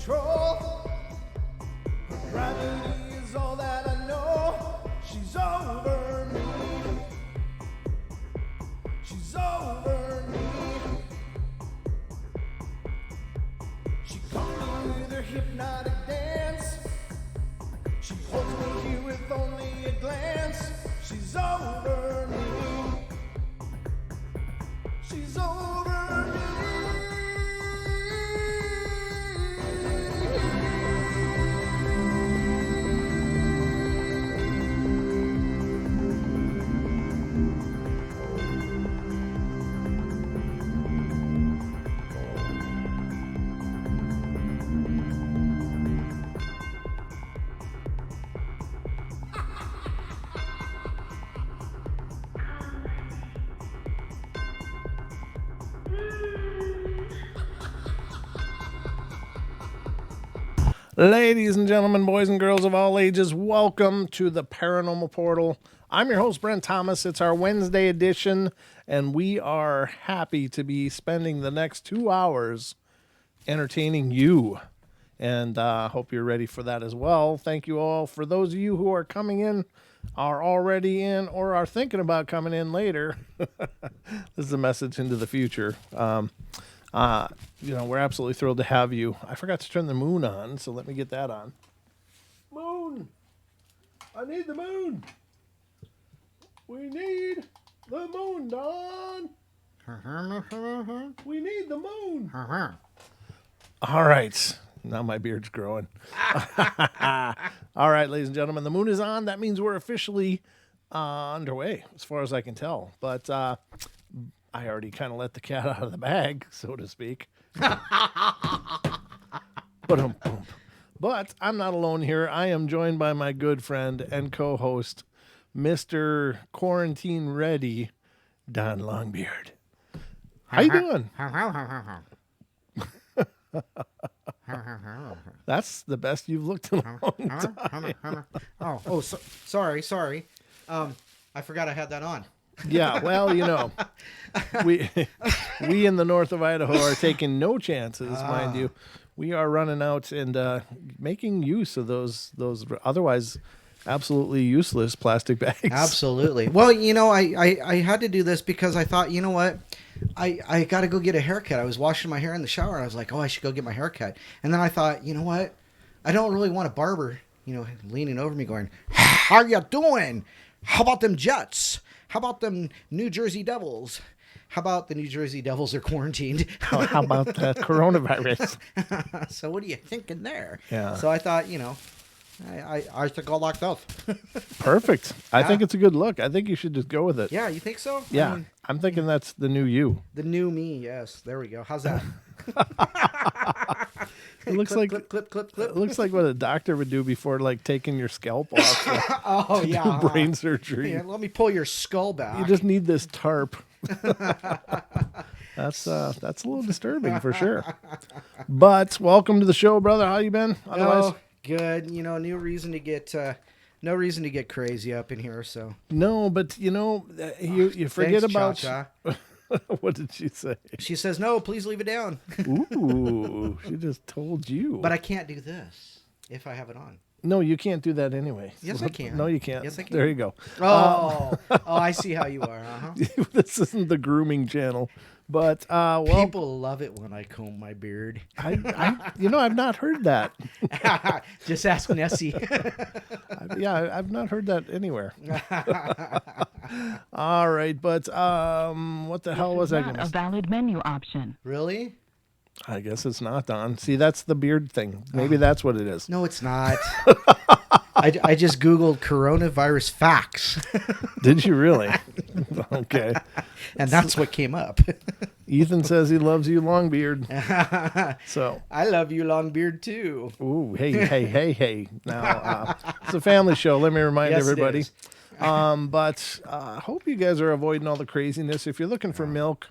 control. Her gravity is all that I know. She's over me. She's over me. She caught me with her hypnotic dance. She holds me here with only a glance. She's over me. She's over me. Ladies and gentlemen, boys and girls of all ages, welcome to the Paranormal Portal. I'm your host, Brent Thomas. It's our Wednesday edition, and we are happy to be spending the next 2 hours entertaining you. And hope you're ready for that as well. Thank you all. For those of you who are coming in, are already in, or are thinking about coming in later, this is a message into the future. We're absolutely thrilled to have you. I forgot to turn the moon on, so let me get that on. Moon! I need the moon! We need the moon, Don! We need the moon! All right. Now my beard's growing. All right, ladies and gentlemen, the moon is on. That means we're officially underway, as far as I can tell. But I already kind of let the cat out of the bag, so to speak. But I'm not alone here. I am joined by my good friend and co-host, Mr. Quarantine Ready, Don Longbeard. How you doing? That's the best you've looked in a long time. Sorry. I forgot I had that on. Yeah, well, we in the north of Idaho are taking no chances, mind you. We are running out and making use of those otherwise absolutely useless plastic bags. Absolutely. Well, I had to do this because I thought, you know what? I got to go get a haircut. I was washing my hair in the shower, and I was like, oh, I should go get my haircut. And then I thought, you know what? I don't really want a barber, leaning over me going, how you doing? How about them Jets? How about them New Jersey Devils? How about the New Jersey Devils are quarantined? How about that coronavirus? So what are you thinking there? Yeah. So I thought, I should go like this. Perfect. I think it's a good look. I think you should just go with it. Yeah, you think so? Yeah. I'm thinking that's the new you. The new me, yes. There we go. How's that? It looks clip. It looks like what a doctor would do before taking your scalp off. Yeah. Brain surgery. Yeah, let me pull your skull back. You just need this tarp. That's a little disturbing for sure. But welcome to the show, brother. How you been? Otherwise, good. No reason to get crazy up in here. So no, but you forget about. Cha-cha. What did she say? She says, "No, please leave it down." Ooh, she just told you. But I can't do this if I have it on. No, you can't do that anyway. Yes, I can. No, you can't. Yes, I can. There you go. Oh, I see how you are. Uh-huh. This isn't the grooming channel, but people love it when I comb my beard. I've not heard that. Just ask Nessie. I've not heard that anywhere. All right, but what the hell was I going to say? A valid menu option. Really? I guess it's not, Don. See, that's the beard thing. Maybe that's what it is. No, it's not. I just Googled coronavirus facts. Did you really? Okay. And that's what came up. Ethan says he loves you, Longbeard. So I love you, Longbeard, too. Ooh, hey. Now, it's a family show. Let me remind everybody. But I hope you guys are avoiding all the craziness. If you're looking for milk,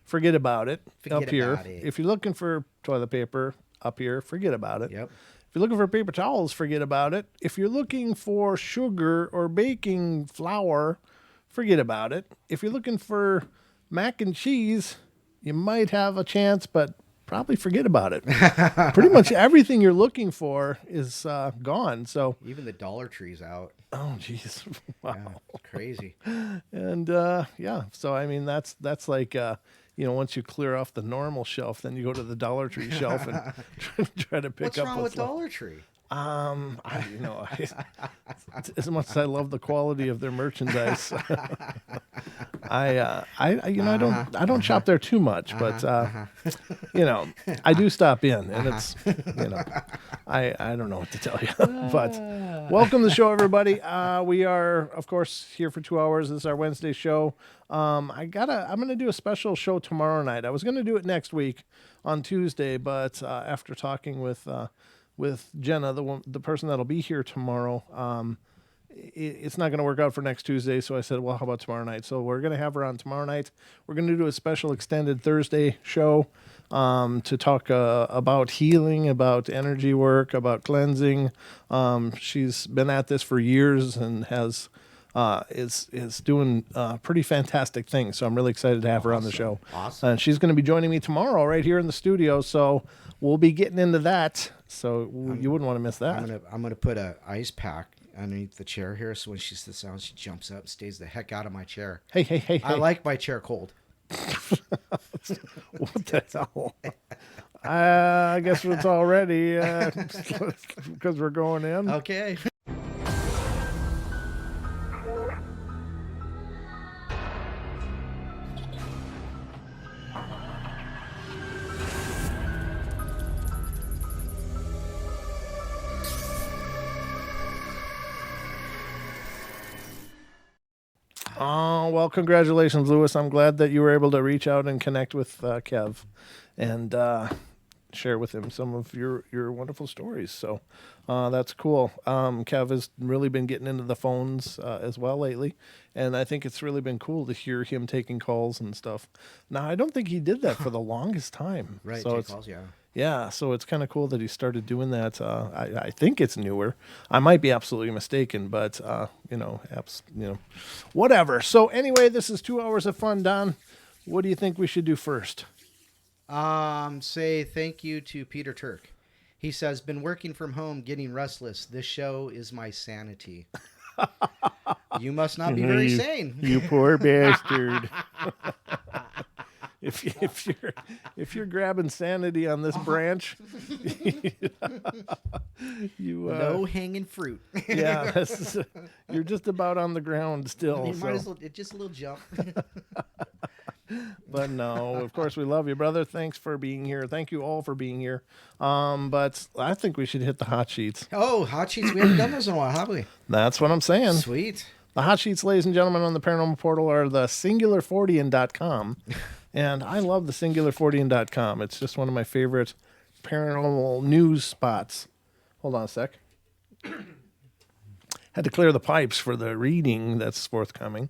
forget about it. Up here. If you're looking for toilet paper, up here, forget about it. Yep. If you're looking for paper towels, forget about it. If you're looking for sugar or baking flour, forget about it. If you're looking for mac and cheese, you might have a chance, but probably forget about it. Pretty much everything you're looking for is gone. So Even the Dollar Tree's out. oh geez, wow. Yeah, it's crazy. And yeah, so I mean that's like once you clear off the normal shelf, then you go to the Dollar Tree shelf and try to pick What's up wrong what's with left. Dollar Tree? As much as I love the quality of their merchandise, I don't shop there too much, but I do stop in, and it's I don't know what to tell you, but welcome to the show, everybody. We are, of course, here for 2 hours. This is our Wednesday show. I'm gonna do a special show tomorrow night. I was gonna do it next week on Tuesday, but after talking with Jenna, the person that'll be here tomorrow, it's not going to work out for next Tuesday. So I said, well, how about tomorrow night? So we're going to have her on tomorrow night. We're going to do a special extended Thursday show to talk about healing, about energy work, about cleansing. She's been at this for years and is doing pretty fantastic things. So I'm really excited to have her on the show. Awesome. And she's going to be joining me tomorrow right here in the studio. So we'll be getting into that. So you wouldn't want to miss that. I'm gonna put a ice pack underneath the chair here, so when she sits down, she jumps up, stays the heck out of my chair. Hey. I like my chair cold. What the hell? I guess it's all ready because we're going in. Okay. Oh, well, congratulations, Lewis. I'm glad that you were able to reach out and connect with Kev and share with him some of your wonderful stories. So that's cool. Kev has really been getting into the phones as well lately, and I think it's really been cool to hear him taking calls and stuff. Now, I don't think he did that for the longest time. Right, so take calls, yeah. Yeah, so it's kind of cool that he started doing that. I think it's newer. I might be absolutely mistaken, but whatever. So anyway, this is 2 hours of fun, Don. What do you think we should do first? Say thank you to Peter Turk. He says, been working from home, getting restless. This show is my sanity. You must not be very sane. You poor bastard. If you're grabbing sanity on this branch, you no hanging fruit. Yeah, you're just about on the ground still. You might as well, it's just a little jump. But no, of course we love you, brother. Thanks for being here. Thank you all for being here. But I think we should hit the hot sheets. Oh, hot sheets. We haven't done those in a while, have we? That's what I'm saying. Sweet. The hot sheets, ladies and gentlemen, on the Paranormal Portal are the singular40.com. And I love the singular40.com. It's just one of my favorite paranormal news spots. Hold on a sec. Had to clear the pipes for the reading that's forthcoming.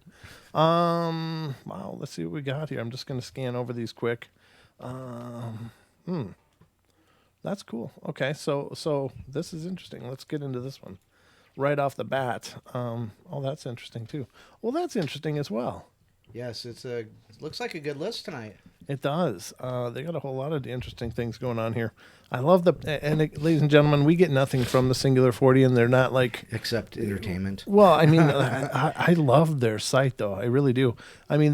Wow, let's see what we got here. I'm just going to scan over these quick. That's cool. Okay, so this is interesting. Let's get into this one right off the bat. Oh, that's interesting too. Well, that's interesting as well. Yes, looks like a good list tonight. It does. They got a whole lot of interesting things going on here. I love ladies and gentlemen, we get nothing from the Singular 40, and they're not like except entertainment. Well, I mean, I love their site though. I really do. I mean,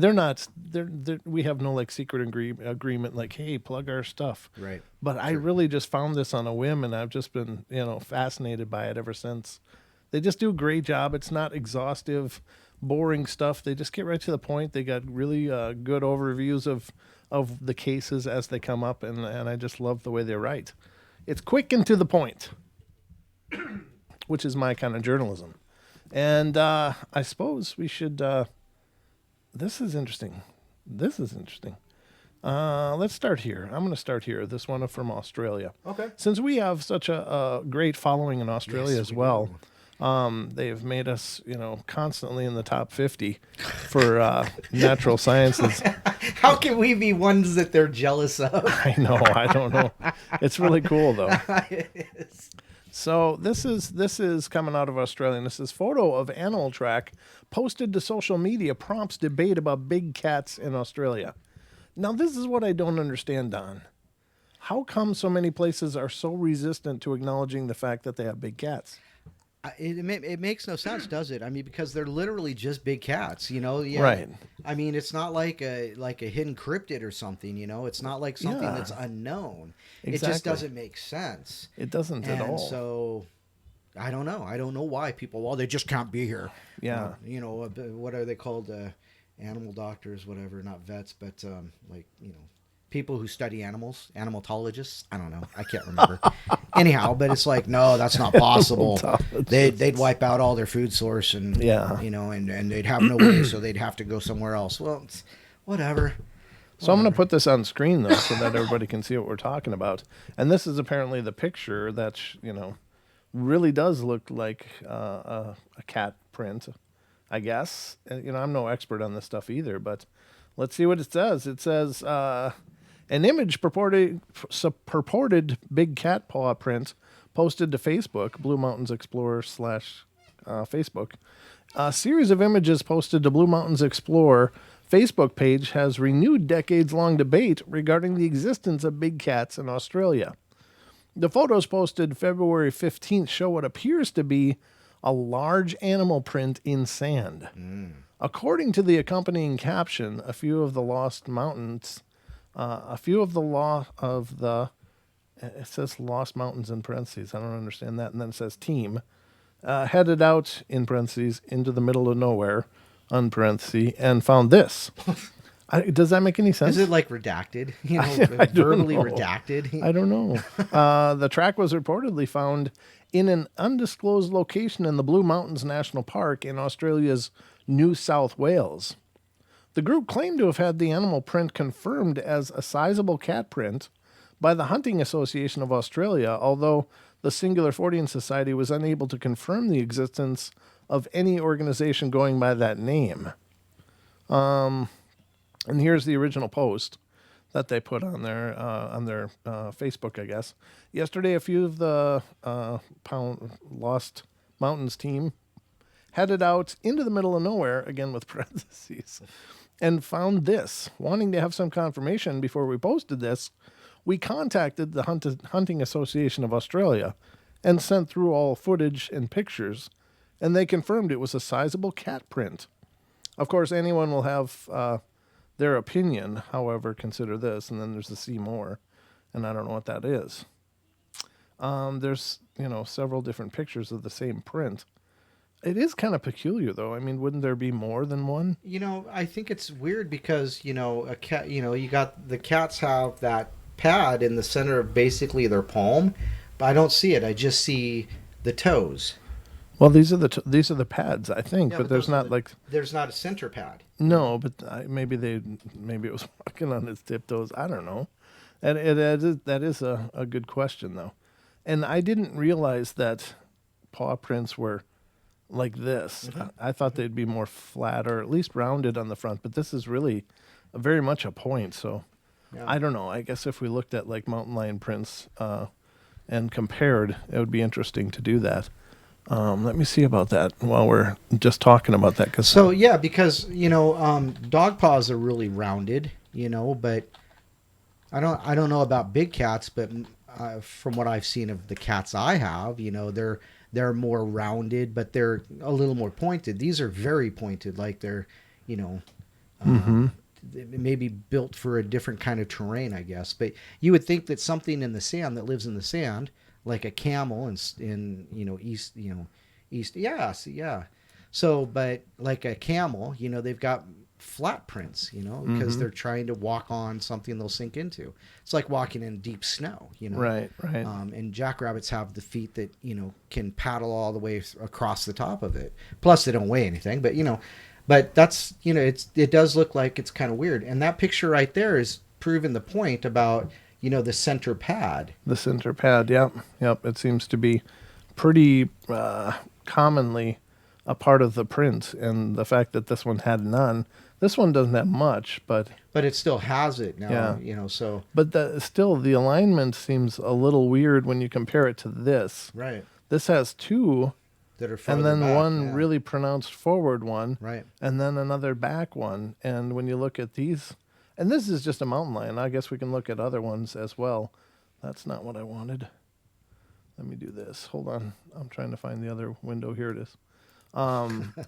we have no like secret agreement, like, hey, plug our stuff. Right. But sure. I really just found this on a whim, and I've just been, fascinated by it ever since. They just do a great job. It's not exhaustive, boring stuff. They just get right to the point. They got really good overviews of the cases as they come up, and I just love the way they write. It's quick and to the point, which is my kind of journalism. And I suppose we should... this is interesting. Let's start here. I'm going to start here. This one from Australia. Okay. Since we have such a great following in Australia as well... do. They've made us, constantly in the top 50 for natural sciences. How can we be ones that they're jealous of? I know. I don't know. It's really cool, though. It is. So this is coming out of Australia. And this is photo of animal track posted to social media prompts debate about big cats in Australia. Now, this is what I don't understand, Don. How come so many places are so resistant to acknowledging the fact that they have big cats? It makes no sense, does it? I mean, because they're literally just big cats, you know. Yeah. Right. I mean, it's not like a hidden cryptid or something, you know. It's not like something Yeah. that's unknown. It Exactly. just doesn't make sense. It doesn't at all. And so, I don't know. I don't know why people. Well, they just can't be here. Yeah. You know, what are they called? Animal doctors, whatever. Not vets, but like, you know, people who study animals, animalologists. I don't know. I can't remember. Anyhow, but it's like, no, that's not possible. They'd wipe out all their food source, and you know, and they'd have no way, so they'd have to go somewhere else. Well, it's whatever. So I'm going to put this on screen though, so that everybody can see what we're talking about. And this is apparently the picture that you know really does look like a cat print, I guess. You know, I'm no expert on this stuff either, but let's see what it says. It says. An image purported big cat paw print posted to Facebook, Blue Mountains Explorer / Facebook. A series of images posted to Blue Mountains Explorer Facebook page has renewed decades-long debate regarding the existence of big cats in Australia. The photos posted February 15th show what appears to be a large animal print in sand. According to the accompanying caption, a few of the it says Lost Mountains in parentheses. I don't understand that. And then it says team headed out in parentheses into the middle of nowhere, parentheses, and found this. Does that make any sense? Is it like redacted? You know, I don't verbally know. redacted? I don't know. The track was reportedly found in an undisclosed location in the Blue Mountains National Park in Australia's New South Wales. The group claimed to have had the animal print confirmed as a sizable cat print by the Hunting Association of Australia, although the Singular Fortean Society was unable to confirm the existence of any organization going by that name. And here's the original post that they put on their Facebook, I guess. Yesterday, a few of the Lost Mountains team headed out into the middle of nowhere, again with parentheses, and found this. Wanting to have some confirmation before we posted this, we contacted the Hunting Association of Australia and sent through all footage and pictures, and they confirmed it was a sizable cat print. Of course, anyone will have their opinion, however, consider this, and then there's the see more, and I don't know what that is. There's, you know, several different pictures of the same print. It is kind of peculiar, though. I mean, wouldn't there be more than one? You know, I think it's weird because, you know, a cat, you know, you got the cats have that pad in the center of basically their palm, but I don't see it. I just see the toes. Well, these are the pads, I think, Yeah, but there's not there's not a center pad. No, but maybe it was walking on its tiptoes. I don't know. And that is a good question, though. And I didn't realize that paw prints were like this. Mm-hmm. I thought they'd be more flat or at least rounded on the front, but this is really very much a point. So Yeah. I don't know. I guess if we looked at like mountain lion prints and compared, it would be interesting to do that. Let me see about that while we're just talking about that. Because you know, dog paws are really rounded, you know, but I don't know about big cats, but from what I've seen of the cats I have, you know, they're more rounded, but they're a little more pointed. These are very pointed, like they're, you know, maybe built for a different kind of terrain, I guess. But you would think that something in the sand that lives in the sand, like a camel in east. Yeah. So, but like a camel, you know, they've got flat prints, you know, because they're trying to walk on something they'll sink into. It's like walking in deep snow, you know. Right. And jackrabbits have the feet that, you know, can paddle all the way across the top of it. Plus, they don't weigh anything, but, you know, but that's, you know, it does look like it's kind of weird. And that picture right there is proving the point about, you know, the center pad. The center pad, yep. It seems to be pretty commonly a part of the print, and the fact that this one had none. This one doesn't have much, but it still has it now. Yeah. You know, so but still the alignment seems a little weird when you compare it to this. right This has two, that are and farther then back, one yeah. really pronounced forward one, Right. and then another back one. And when you look at these, and this is just a mountain lion. I guess we can look at other ones as well. That's not what I wanted. Let me do this. Hold on. I'm trying to find the other window. Here it is.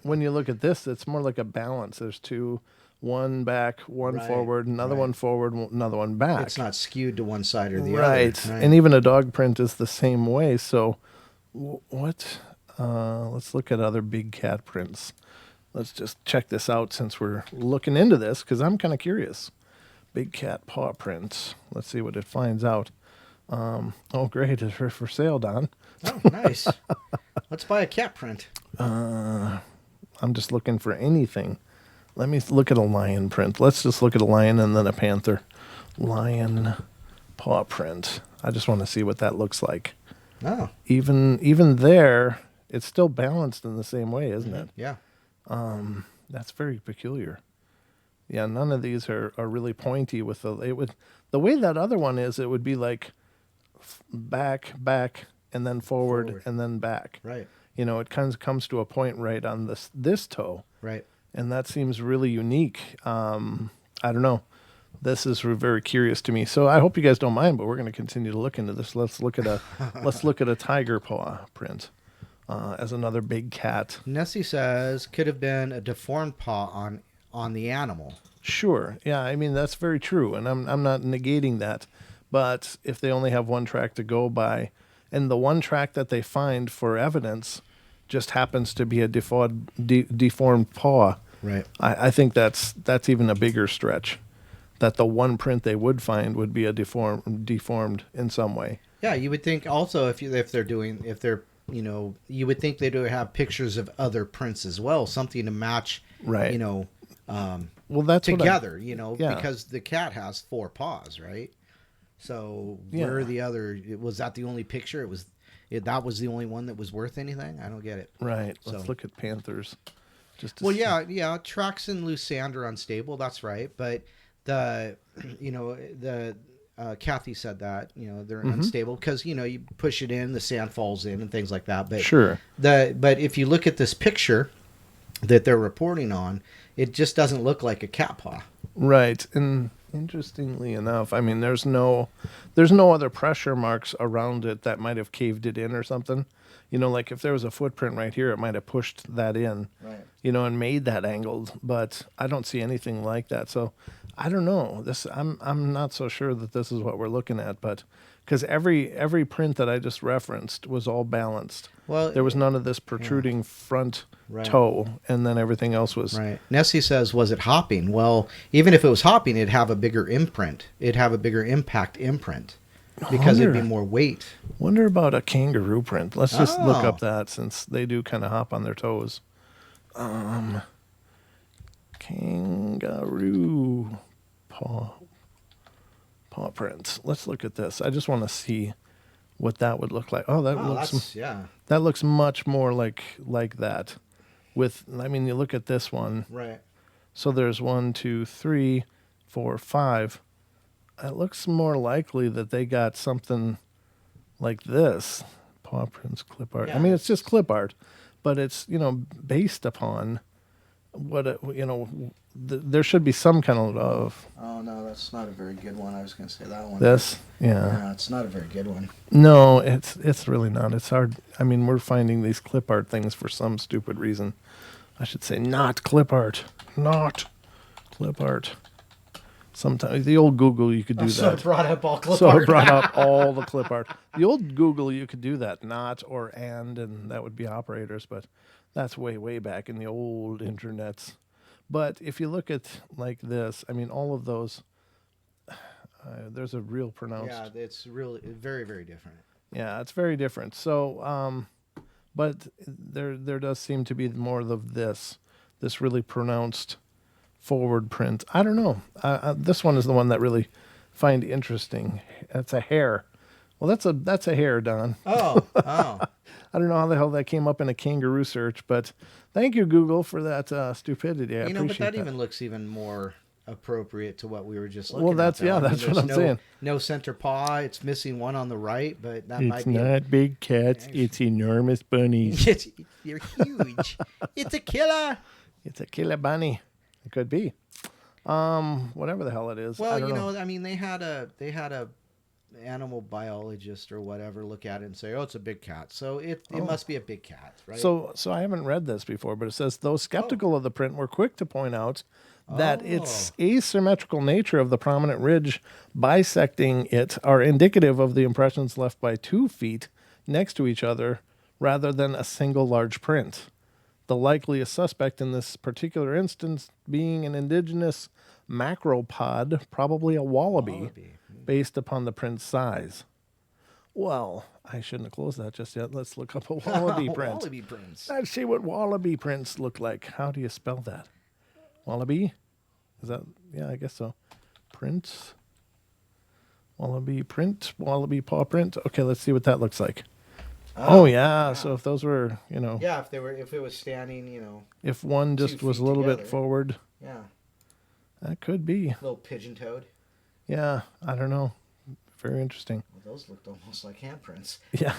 When you look at this, it's more like a balance. There's two, one back, one Right, forward, another right. one forward, another one back. It's not skewed to one side or the right. other. Right. And even a dog print is the same way. So what? Let's look at other big cat prints. Let's just check this out since we're looking into this because I'm kind of curious. Big cat paw prints. Let's see what it finds out. Oh, great. It's for sale, Don. Oh, nice. Let's buy a cat print. I'm just looking for anything. Let me look at a lion print. Let's just look at a lion and then a panther. Lion paw print. I just want to see what that looks like. Oh. Even there, it's still balanced in the same way, isn't it? Yeah. That's very peculiar. Yeah, none of these are really pointy with the way that other one is, it would be like back, and then forward, and then back. Right. You know, it kind of comes to a point right on this toe. Right. And that seems really unique. I don't know. This is very curious to me. So I hope you guys don't mind, but we're going to continue to look into this. Let's look at a tiger paw print as another big cat. Nessie says could have been a deformed paw on the animal. Sure. Yeah, I mean that's very true, and I'm not negating that. But if they only have one track to go by, and the one track that they find for evidence just happens to be a deformed paw, Right. I think that's even a bigger stretch. That the one print they would find would be a deformed in some way. Yeah, you would think also if they're you would think they do have pictures of other prints as well, something to match. Right. Well, that's together. Yeah. Because the cat has 4 paws, right? So Yeah. where are the other? Was that the only picture? That was the only one that was worth anything? I don't get it. Right. Let's So- look at panthers. Just to Well, see. yeah. Tracks in loose sand are unstable. That's right. But Kathy said that they're unstable because you push it in, the sand falls in, and things like that. But Sure. but if you look at this picture that they're reporting on, it just doesn't look like a cat paw. Right. And interestingly enough, I mean, there's no other pressure marks around it that might have caved it in or something. Like if there was a footprint right here, it might have pushed that in, Right. And made that angled. But I don't see anything like that. So I don't know. I'm not so sure that this is what we're looking at, but because every print that I just referenced was all balanced. Well, There was none of this protruding front Right. toe, and then everything else was Right. Nessie says, was it hopping? Well, even if it was hopping, it'd have a bigger imprint. It'd have a bigger impact imprint because it'd be more weight. Wonder about a kangaroo print. Let's just look Oh. up that since they do kind of hop on their toes. Kangaroo paw prints. Let's look at this. I just want to see what that would look like. Oh, that looks much more like that. You look at this one. Right. So there's 1, 2, 3, 4, 5. It looks more likely that they got something like this. Paw prints, clip art. Yeah. I mean, it's just clip art, but it's, based upon what, there should be some kind of Oh, no, that's not a very good one. I was going to say that one. this. Yeah. No, it's not a very good one. No, it's really not. It's hard. I mean, we're finding these clip art things for some stupid reason. I should say not clip art. Not clip art. Sometimes the old Google, you could do So that. it brought up all clip So art. it brought up all the clip art. The old Google, you could do that, not or and that would be operators, but that's way, way back in the old internets. But if you look at like this, I mean, all of those, there's a real pronounced. Yeah, it's really very, very different. Yeah, it's very different. So, but there does seem to be more of this really pronounced forward print. I don't know. This one is the one that really find interesting. That's a hair. Well, that's a hair, Don. Oh. I don't know how the hell that came up in a kangaroo search, but thank you, Google, for that stupidity. I But appreciate that that. even looks even more appropriate to what we were just looking Well, at. that's though. I mean, that's what there's I'm saying. No center paw. It's missing one on the right, but that might It's be. not big cats. It's enormous bunnies. They're huge. It's a killer. It's a killer bunny. It could be. Whatever the hell it is. I Well, don't know. I mean, they had a animal biologist or whatever look at it and say, "Oh, it's a big cat." So it must be a big cat, right? So I haven't read this before, but it says those skeptical of the print were quick to point out that its asymmetrical nature of the prominent ridge bisecting it are indicative of the impressions left by 2 feet next to each other rather than a single large print. The likeliest suspect in this particular instance being an indigenous macropod, probably a wallaby. Based upon the print's size. Well, I shouldn't have closed that just yet. Let's look up a wallaby print. Wallaby prints. Let's see what wallaby prints look like. How do you spell that? Wallaby? Is that? Yeah, I guess so. Prints. Wallaby print. Wallaby paw print. Okay, let's see what that looks like. Oh yeah. So if those were, Yeah, if it was standing, if one just 2 was a feet little bit together. forward, Yeah. that could be. Little pigeon toed. Yeah, I don't know. Very interesting. Well, those looked almost like handprints. Yeah.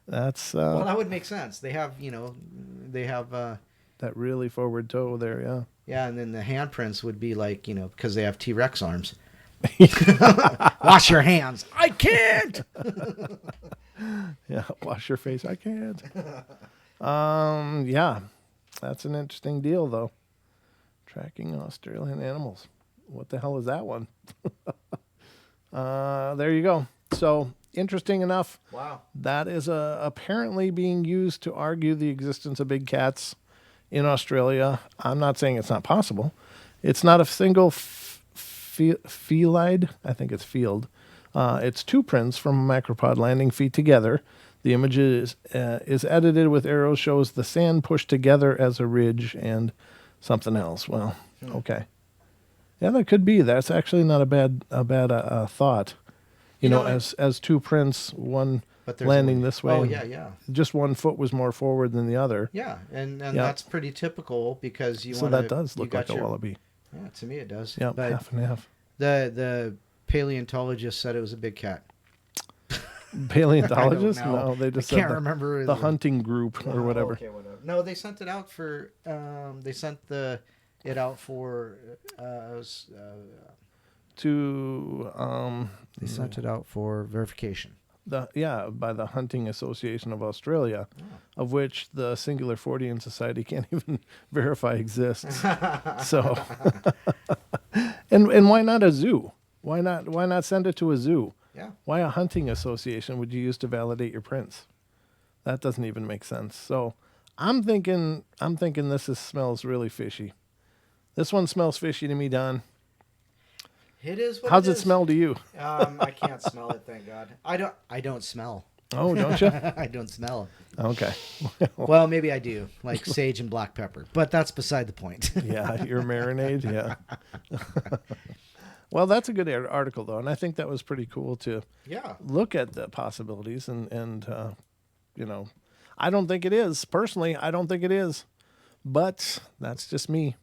That's Well, that would make sense. They have, that really forward toe there, yeah. yeah, and then the handprints would be like, because they have T-Rex arms. Wash your hands. I can't. Yeah, wash your face. I can't. Yeah, that's an interesting deal, though. Tracking Australian animals. What the hell is that one? There you go. So, interesting enough. Wow. That is apparently being used to argue the existence of big cats in Australia. I'm not saying it's not possible. It's not a single felide. I think it's field. It's 2 prints from a macropod landing feet together. The image is edited with arrows, shows the sand pushed together as a ridge and something else. Well, okay. Yeah, that could be. That's actually not a bad thought. As 2 prints, one landing this way. Oh, yeah. Just one foot was more forward than the other. Yeah, and that's pretty typical because So that does look like a wallaby. Yeah, to me it does. Yeah, but half and half. The paleontologist said it was a big cat. Paleontologist? I don't know. No, they just I can't said remember the hunting group or whatever. Okay, whatever. No, they sent it out for. They sent it out for. They sent it out for verification. By the Hunting Association of Australia, of which the Singular Fortean Society can't even verify exists. So, and why not a zoo? Why not send it to a zoo? Yeah. Why a hunting association would you use to validate your prints? That doesn't even make sense. So, I'm thinking this smells really fishy. This one smells fishy to me, Don. It is what How's it it smell to you? I can't smell it, thank God. I don't smell. Oh, don't you? I don't smell. Okay. Well, maybe I do, like sage and black pepper, but that's beside the point. Yeah, your marinade, yeah. Well, that's a good article, though, and I think that was pretty cool to look at the possibilities and I don't think it is. Personally, I don't think it is, but that's just me.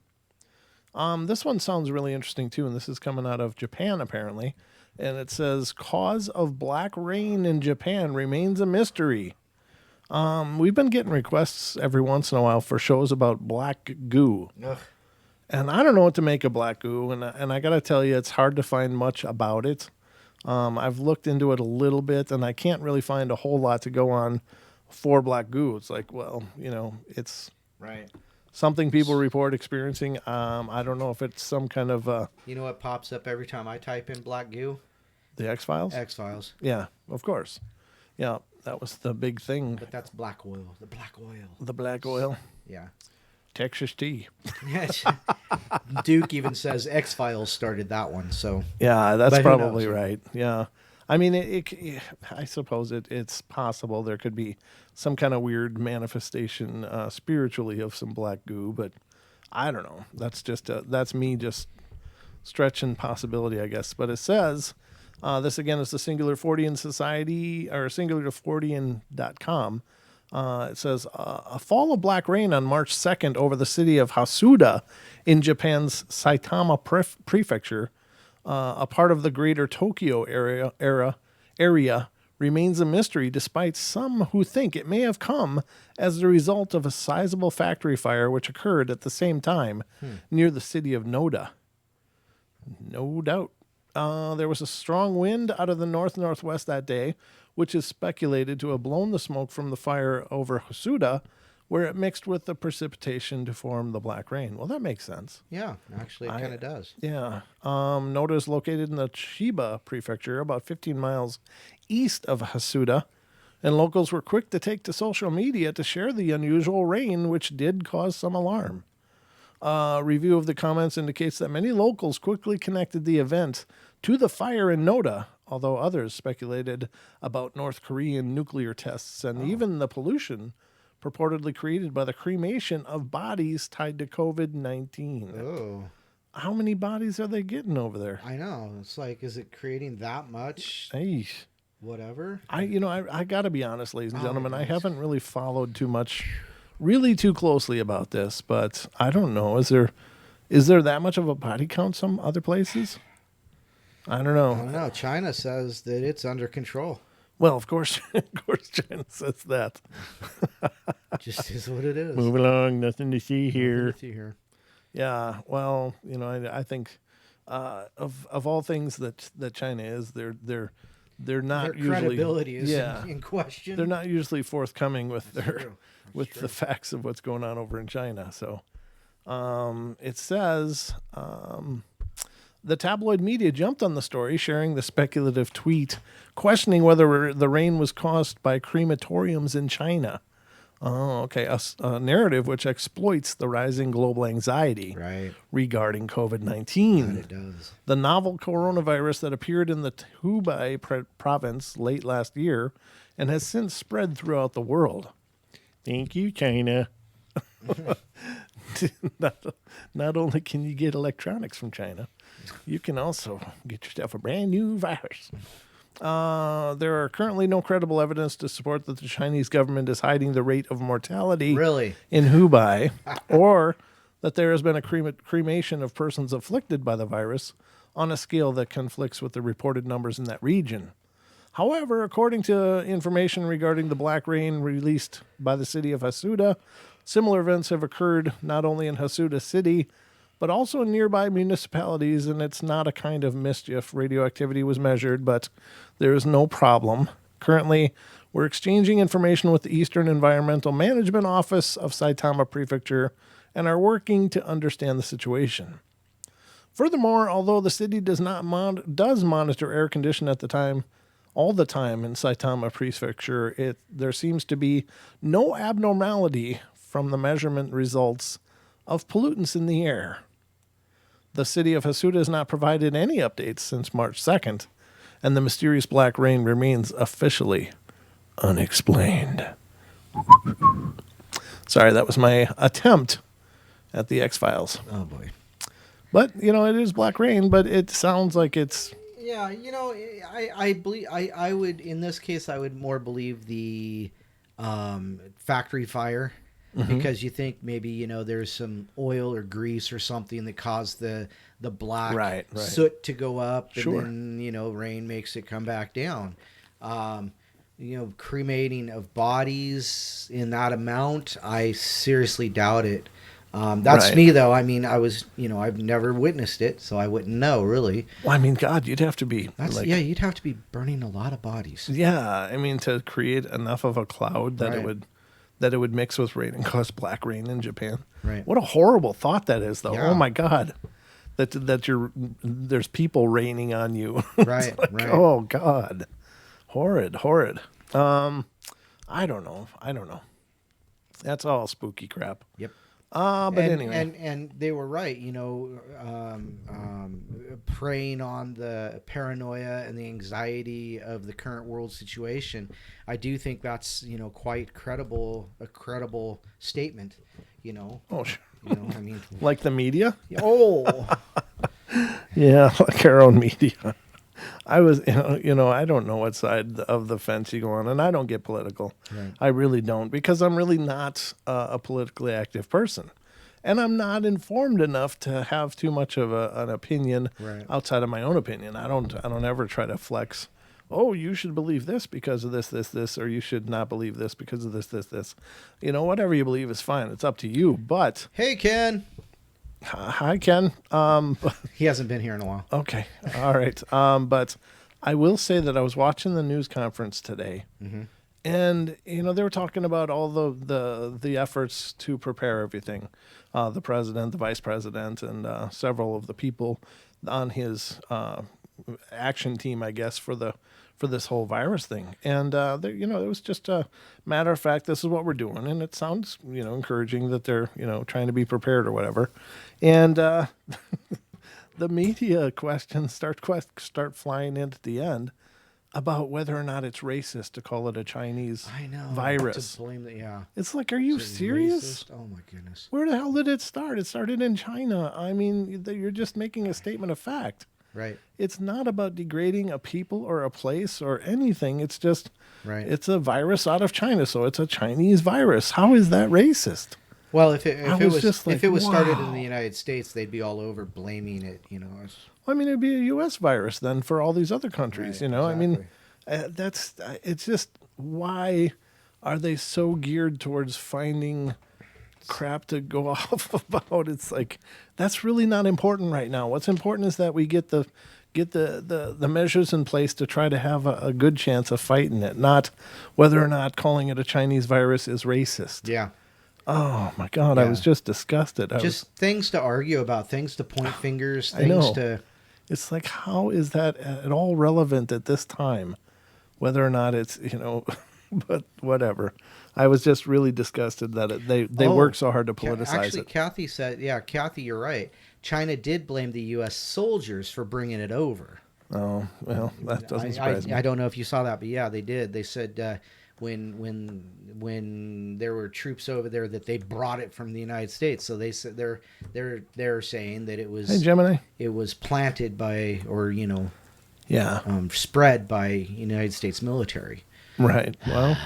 This one sounds really interesting, too, and this is coming out of Japan, apparently, and it says, cause of black rain in Japan remains a mystery. We've been getting requests every once in a while for shows about black goo. Ugh. And I don't know what to make of black goo, and I got to tell you, it's hard to find much about it. I've looked into it a little bit, and I can't really find a whole lot to go on for black goo. It's like, well, it's Right. something people report experiencing. I don't know if it's some kind of... You know what pops up every time I type in black goo? the X-Files? X-Files. Yeah, of course. Yeah, that was the big thing. But that's black oil. The black oil. The black oil. Yeah. Texas tea. Duke even says X-Files started that one, so... Yeah, that's But who probably knows? right. Yeah. I mean, I suppose it's possible there could be some kind of weird manifestation spiritually of some black goo, but I don't know. That's me just stretching possibility, I guess. But it says, this again is the Singular Fortean Society, or singularfortean.com. It says, a fall of black rain on March 2nd over the city of Hasuda in Japan's Saitama Prefecture, a part of the greater Tokyo area remains a mystery, despite some who think it may have come as the result of a sizable factory fire which occurred at the same time near the city of Noda. No doubt. There was a strong wind out of the north-northwest that day, which is speculated to have blown the smoke from the fire over Hosuda, where it mixed with the precipitation to form the black rain. Well, that makes sense. Yeah, actually, it kind of does. Yeah. Noda is located in the Chiba prefecture, about 15 miles east of Hosuda, and locals were quick to take to social media to share the unusual rain, which did cause some alarm. Review of the comments indicates that many locals quickly connected the event to the fire in Noda, although others speculated about North Korean nuclear tests and even the pollution purportedly created by the cremation of bodies tied to COVID-19. Oh, How many bodies are they getting over there? I know. It's like, is it creating that much? Hey, Whatever. I got to be honest, ladies and gentlemen, I goodness. haven't really followed really too closely about this, but I don't know. Is there that much of a body count some other places? I don't know. I don't know. China says that it's under control. Well, of course China says that. Just is what it is. Move along, nothing to see here. Nothing to see here. Yeah, well, I think of all things that China is, they're not Their usually credibility is yeah, in question. they're not usually forthcoming with That's their true. with the facts of what's going on over in China. So it says the tabloid media jumped on the story, sharing the speculative tweet questioning whether the rain was caused by crematoriums in China. Oh, okay. A narrative which exploits the rising global anxiety Right. regarding That COVID-19. it does. The novel coronavirus that appeared in the Hubei province late last year and has since spread throughout the world. Thank you, China. Not only can you get electronics from China, you can also get yourself a brand new virus. There are currently no credible evidence to support that the Chinese government is hiding the rate of mortality Really? in Hubei, or that there has been a cremation of persons afflicted by the virus on a scale that conflicts with the reported numbers in that region. However, according to information regarding the black rain released by the city of Hasuda, similar events have occurred not only in Hasuda City, but also in nearby municipalities, and it's not a kind of mischief. Radioactivity was measured, but there is no problem. Currently, we're exchanging information with the Eastern Environmental Management Office of Saitama Prefecture and are working to understand the situation. Furthermore, although the city does monitor air condition all the time in Saitama Prefecture, there seems to be no abnormality from the measurement results of pollutants in the air. The city of Hasuda has not provided any updates since March 2nd, and the mysterious black rain remains officially unexplained. Sorry, that was my attempt at the X-Files. Oh boy. But, it is black rain, but it sounds like it's... Yeah, I believe I would, in this case, I would more believe the factory fire, because you think maybe there's some oil or grease or something that caused the black Right. soot to go up, Sure. and then rain makes it come back down. Cremating of bodies in that amount, I seriously doubt it. That's Right. me though. I mean, I've never witnessed it, so I wouldn't know really. Well, God, you'd have to be... You'd have to be burning a lot of bodies. Yeah, to create enough of a cloud that Right. it would mix with rain and cause black rain in Japan. Right. What a horrible thought that is, though. Yeah. Oh my God, there's people raining on you. Right, It's like, right. Oh God, horrid. I don't know. That's all spooky crap. Yep. But anyway, and they were right. Preying on the paranoia and the anxiety of the current world situation. I do think that's quite a credible statement. oh, sure. I mean, Like the media. oh, Yeah, like our own media. I was, I don't know what side of the fence you go on, and I don't get political. Right. I really don't, because I'm really not a politically active person, and I'm not informed enough to have too much of an opinion Right. outside of my own opinion. I don't ever try to flex. Oh, you should believe this because of this, or you should not believe this because of this. Whatever you believe is fine. It's up to you. But hey Ken. Hi, Ken. He hasn't been here in a while. Okay. All right. But I will say that I was watching the news conference today, and they were talking about all the efforts to prepare everything. The president, the vice president, and several of the people on his action team, I guess, for this whole virus thing. And it was just a matter of fact, this is what we're doing, and it sounds encouraging that they're trying to be prepared or whatever. And the media questions start flying in at the end about whether or not it's racist to call it a Chinese virus. To blame yeah. It's like, are you serious? Racist? Oh my goodness. Where the hell did it start? It started in China. I mean, you're just making a statement of fact. Right. It's not about degrading a people or a place or anything. It's just, it's a virus out of China, so it's a Chinese virus. How is that racist? Well, if it was started in wow. the United States, they'd be all over blaming it. I mean, it'd be a U.S. virus then for all these other countries. Right, I mean, exactly. it's just, why are they so geared towards finding crap to go off about? It's like, that's really not important right now. What's important is that we get the measures in place to try to have a good chance of fighting it, not whether or not calling it a Chinese virus is racist. Yeah. Oh my God, I was just disgusted. Things to argue about, things to point fingers, I know. things to... It's like, how is that at all relevant at this time? Whether or not it's, but whatever. I was just really disgusted that they work so hard to politicize it. Kathy said, Kathy, you're right. China did blame the U.S. soldiers for bringing it over. Oh, well, that doesn't surprise me. I don't know if you saw that, but yeah, they did. They said when there were troops over there that they brought it from the United States. So they said they're saying that it was Hey, Gemini. It was planted by Yeah. Spread by United States military. Right. Well,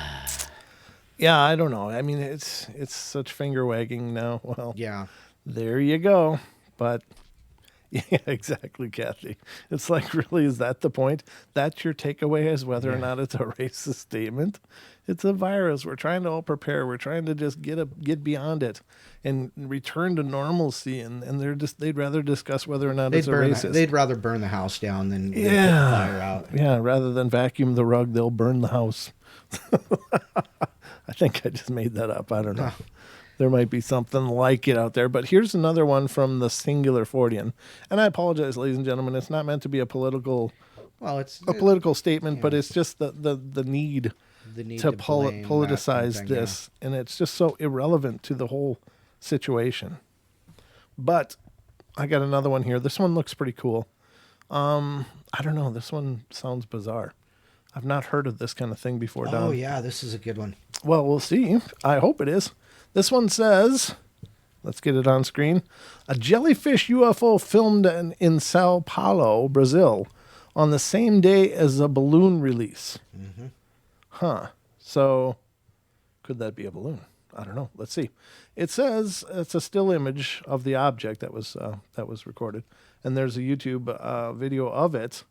yeah, I don't know. I mean, it's such finger wagging now. Well, Yeah. there you go. But yeah, exactly, Kathy. It's like, really, is that the point? That's your takeaway, as whether or not it's a racist statement? It's a virus. We're trying to all prepare. We're trying to just get beyond it and return to normalcy. And they'd rather discuss whether or not it's a racist. They'd rather burn the house down than put the fire out. Yeah, rather than vacuum the rug, they'll burn the house. I think I just made that up. I don't know. There might be something like it out there. But here's another one from the Singular Fortean. And I apologize, ladies and gentlemen. It's not meant to be a political political statement, but it's just the need to politicize this. And it's just so irrelevant to the whole situation. But I got another one here. This one looks pretty cool. I don't know. This one sounds bizarre. I've not heard of this kind of thing before, Don. Oh, yeah. This is a good one. Well, we'll see. I hope it is. This one says, let's get it on screen, a jellyfish UFO filmed in Sao Paulo, Brazil, on the same day as a balloon release. Mm-hmm. Huh. So, could that be a balloon? I don't know. Let's see. It says it's a still image of the object that was recorded, and there's a YouTube video of it.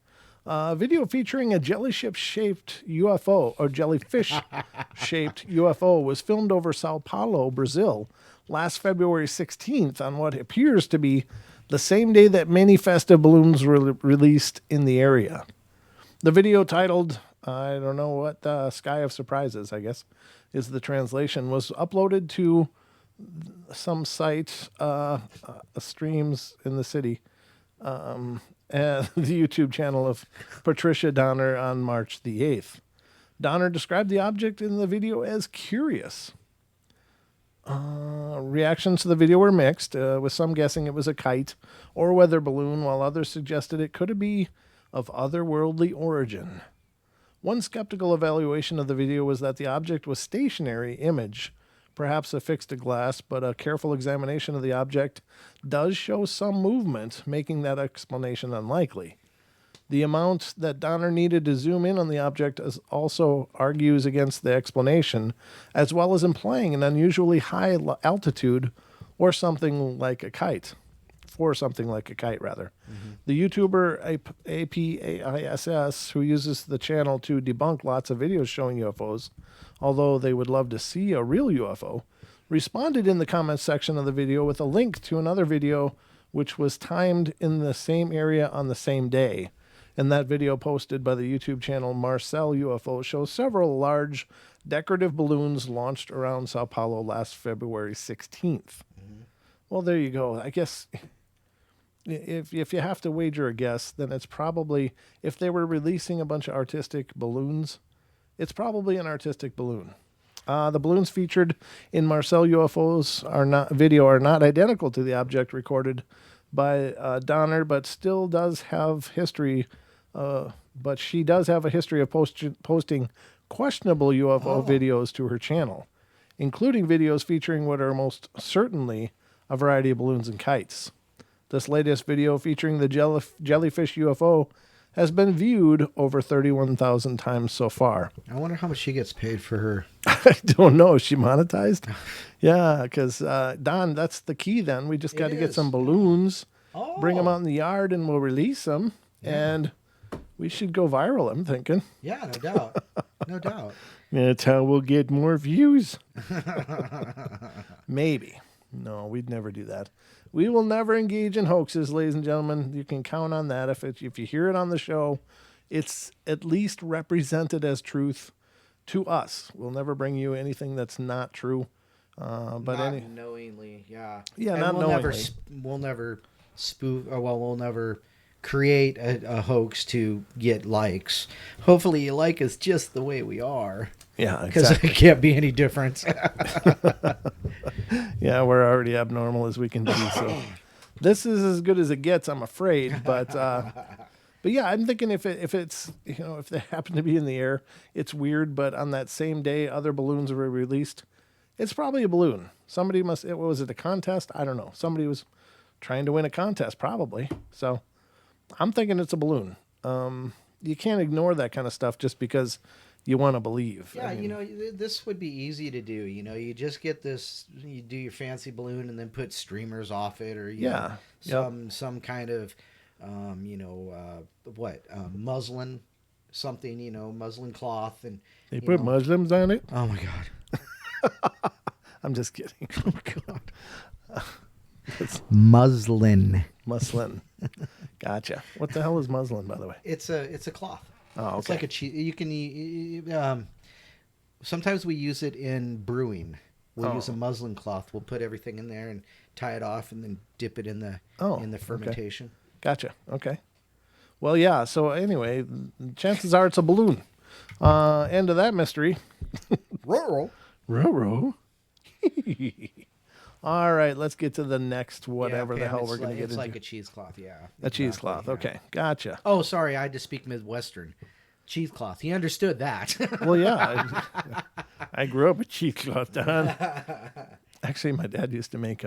Video featuring a jellyfish-shaped UFO or jellyfish-shaped UFO was filmed over Sao Paulo, Brazil, last February 16th on what appears to be the same day that many festive balloons were released in the area. The video, titled, I don't know what, Sky of Surprises, I guess, is the translation, was uploaded to some site, streams in the city, and the YouTube channel of Patricia Donner on March the 8th. Donner described the object in the video as curious. Reactions to the video were mixed, with some guessing it was a kite or weather balloon, while others suggested it could be of otherworldly origin. One skeptical evaluation of the video was that the object was stationary image, perhaps affixed to glass, but a careful examination of the object does show some movement, making that explanation unlikely. The amount that Donner needed to zoom in on the object also argues against the explanation, as well as implying an unusually high altitude or something like a kite. For something like a kite, rather. Mm-hmm. The YouTuber APAISS, who uses the channel to debunk lots of videos showing UFOs, although they would love to see a real UFO, responded in the comments section of the video with a link to another video which was timed in the same area on the same day. And that video, posted by the YouTube channel Marcel UFO, shows several large decorative balloons launched around Sao Paulo last February 16th. Well, there you go. I guess if you have to wager a guess, then it's probably, if they were releasing a bunch of artistic balloons, it's probably an artistic balloon. The balloons featured in Marcel UFO's video are not identical to the object recorded by Donner, but still does have history. But she does have a history of posting questionable UFO videos to her channel, including videos featuring what are most certainly a variety of balloons and kites. This latest video, featuring the Jellyfish UFO, has been viewed over 31,000 times so far. I wonder how much she gets paid for her. I don't know. Is she monetized? Yeah, because, Don, that's the key then. We just got to get some balloons, bring them out in the yard, and we'll release them. Yeah. And we should go viral, I'm thinking. Yeah, no doubt. No doubt. That's how we'll get more views. Maybe. No, we'd never do that. We will never engage in hoaxes, ladies and gentlemen. You can count on that. If you hear it on the show, it's at least represented as truth to us. We'll never bring you anything that's not true. But not knowingly, yeah. Yeah, and not knowingly. We'll never spoof, or we'll never create a hoax to get likes. Hopefully you like us just the way we are. Yeah, because exactly. it can't be any different. Yeah, we're already abnormal as we can be. So this is as good as it gets, I'm afraid. But yeah, I'm thinking if it's if they happen to be in the air, it's weird. But on that same day, other balloons were released. It's probably a balloon. Somebody was it a contest? I don't know. Somebody was trying to win a contest, probably. So I'm thinking it's a balloon. You can't ignore that kind of stuff just because you want to believe. Yeah, I mean, this would be easy to do. You just get this, you do your fancy balloon and then put streamers off it, or some kind of, muslin, something, muslin cloth, and they put Muslims on it. Oh my God! I'm just kidding. Oh my God! Muslin. Gotcha. What the hell is muslin, by the way? It's a cloth. Oh, okay. It's like a cheese. You can. Sometimes we use it in brewing. We'll use a muslin cloth. We'll put everything in there and tie it off, and then dip it in the fermentation. Okay. Gotcha. Okay. Well, yeah. So anyway, chances are it's a balloon. End of that mystery. Ruh-roh. All right, let's get to the next whatever the hell we're going to get into. It's like a cheesecloth, yeah. A cheesecloth, okay. Gotcha. Oh, sorry, I had to speak Midwestern. Cheesecloth. He understood that. Well, yeah. I grew up with cheesecloth, Don. Actually, my dad used to make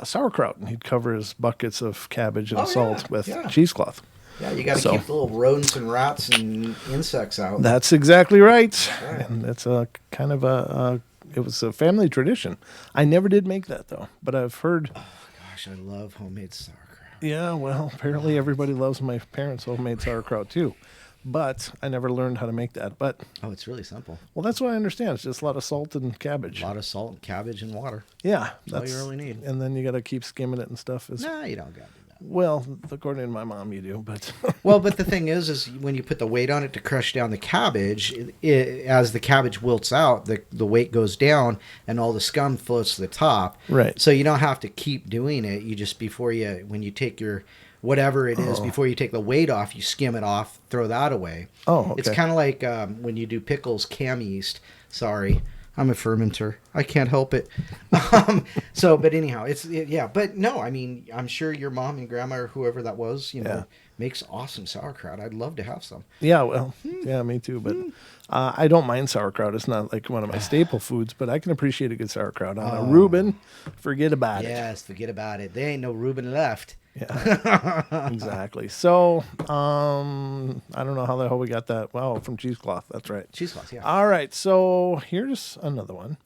sauerkraut, and he'd cover his buckets of cabbage and salt with cheesecloth. Yeah, you got to keep the little rodents and rats and insects out. That's exactly right. And it's a kind of it was a family tradition. I never did make that, though, but I've heard. Oh, gosh, I love homemade sauerkraut. Yeah, well, apparently everybody loves my parents' homemade sauerkraut, too. But I never learned how to make that. But it's really simple. Well, that's what I understand. It's just a lot of salt and cabbage. A lot of salt and cabbage and water. Yeah. That's all you really need. And then you got to keep skimming it and stuff. No, you don't got to do that. Well, according to my mom, you do, but... Well, but the thing is when you put the weight on it to crush down the cabbage, as the cabbage wilts out, the weight goes down and all the scum floats to the top. Right. So you don't have to keep doing it. You just, when you take your, whatever it is, before you take the weight off, you skim it off, throw that away. Oh, okay. It's kind of like when you do pickles, cam yeast. Sorry. I'm a fermenter. I can't help it. But anyhow, but no, I mean, I'm sure your mom and grandma or whoever that was, makes awesome sauerkraut. I'd love to have some. Yeah, well, yeah, me too. But I don't mind sauerkraut. It's not like one of my staple foods, but I can appreciate a good sauerkraut. On a Reuben, forget about it. Yes, forget about it. There ain't no Reuben left. Yeah, exactly. So, I don't know how the hell we got that. Wow, from cheesecloth. That's right. Cheesecloth, yeah. All right. So here's another one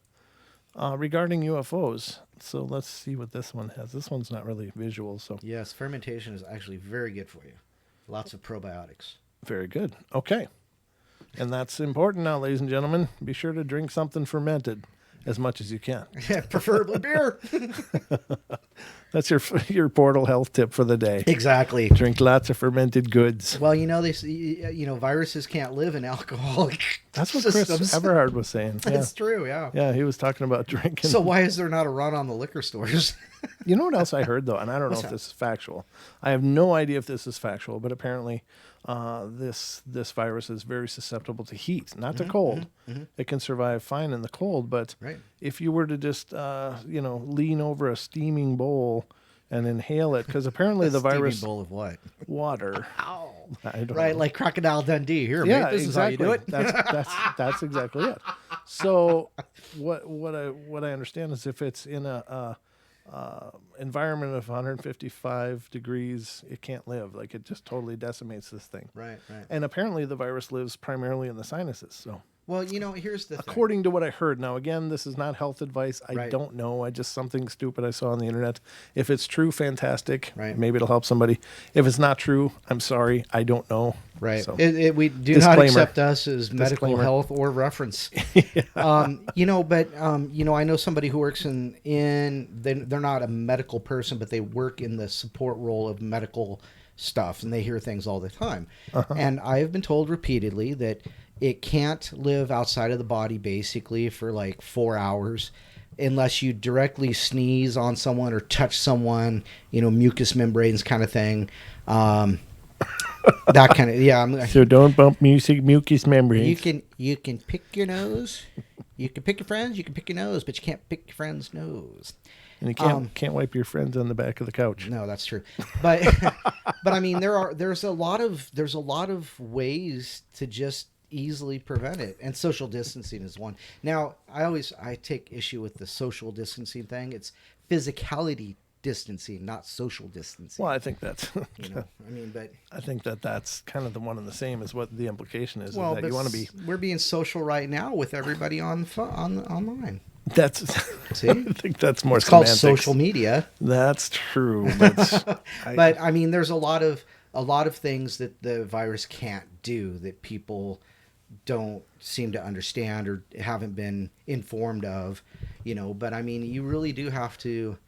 regarding UFOs. So let's see what this one has. This one's not really visual. So yes, fermentation is actually very good for you. Lots of probiotics. Very good. Okay. And that's important now, ladies and gentlemen. Be sure to drink something fermented. as much as you can. Preferably beer. That's your portal health tip for the day. Exactly. Drink lots of fermented goods. Well, viruses can't live in alcoholic That's what systems. Chris Everhard was saying. Yeah. That's true, yeah. Yeah, he was talking about drinking. So why is there not a run on the liquor stores? You know what else I heard, though? And I don't know if this is factual. I have no idea if this is factual, but apparently this virus is very susceptible to heat, not to cold. It can survive fine in the cold, but if you were to just, lean over a steaming bowl and inhale it, because apparently the virus... Steaming bowl of what? Water. Ow. I don't Right, know. like Crocodile Dundee. Here, Yeah, mate, this exactly. is how you do it. That's exactly it. So what I understand is if it's in a environment of 155 degrees, it can't live. Like, it just totally decimates this thing. Right. And apparently the virus lives primarily in the sinuses. So, Well, here's the thing. according to what I heard, now again, this is not health advice. I don't know. I just something stupid I saw on the internet. If it's true, fantastic. Right. Maybe it'll help somebody. If it's not true, I'm sorry. I don't know. Right. So, We do Disclaimer. not accept us as medical Disclaimer. health or reference. I know somebody who works they're not a medical person, but they work in the support role of medical stuff, and they hear things all the time. And I have been told repeatedly that it can't live outside of the body basically for like 4 hours unless you directly sneeze on someone or touch someone, mucous membranes kind of thing. That kind of, So don't bump mucous membranes. You can pick your nose. You can pick your friends. You can pick your nose, but you can't pick your friend's nose. And you can't wipe your friends on the back of the couch. No, that's true. But but I mean, there's a lot of ways to just easily prevent it, and social distancing is one. Now, I take issue with the social distancing thing. It's physicality distancing, not social distancing. Well, I think that's but I think that's kind of the one and the same as what the implication is. well, is that you want to be. We're being social right now with everybody on online. That's. See? I think that's more. It's called semantics. social media. That's true, but But I mean, there's a lot of things that the virus can't do that people don't seem to understand or haven't been informed of, But I mean, you really do have to.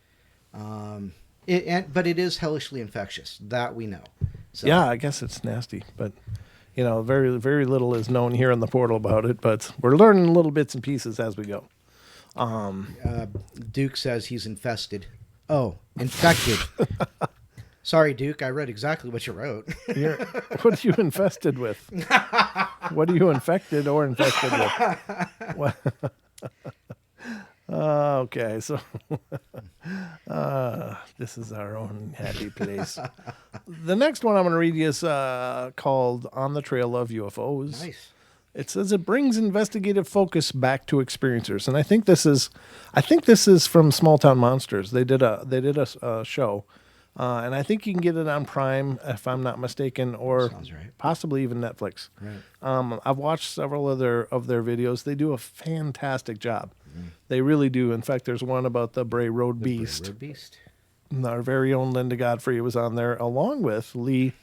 But it is hellishly infectious. That we know. So. Yeah, I guess it's nasty, but very very little is known here in the portal about it. But we're learning little bits and pieces as we go. Duke says he's infested. Oh, infected. Sorry, Duke. I read exactly what you wrote. What are you infested with? What are you infected or infested with? What? Okay, so this is our own happy place. The next one I'm going to read is called "On the Trail of UFOs." Nice. It says it brings investigative focus back to experiencers, and I think this is from Small Town Monsters. They did a show, and I think you can get it on Prime if I'm not mistaken, or Sounds right. possibly even Netflix. Right. I've watched several of their videos. They do a fantastic job. They really do. In fact, there's one about the Bray Road Beast. Road Beast. Our very own Linda Godfrey was on there, along with Lee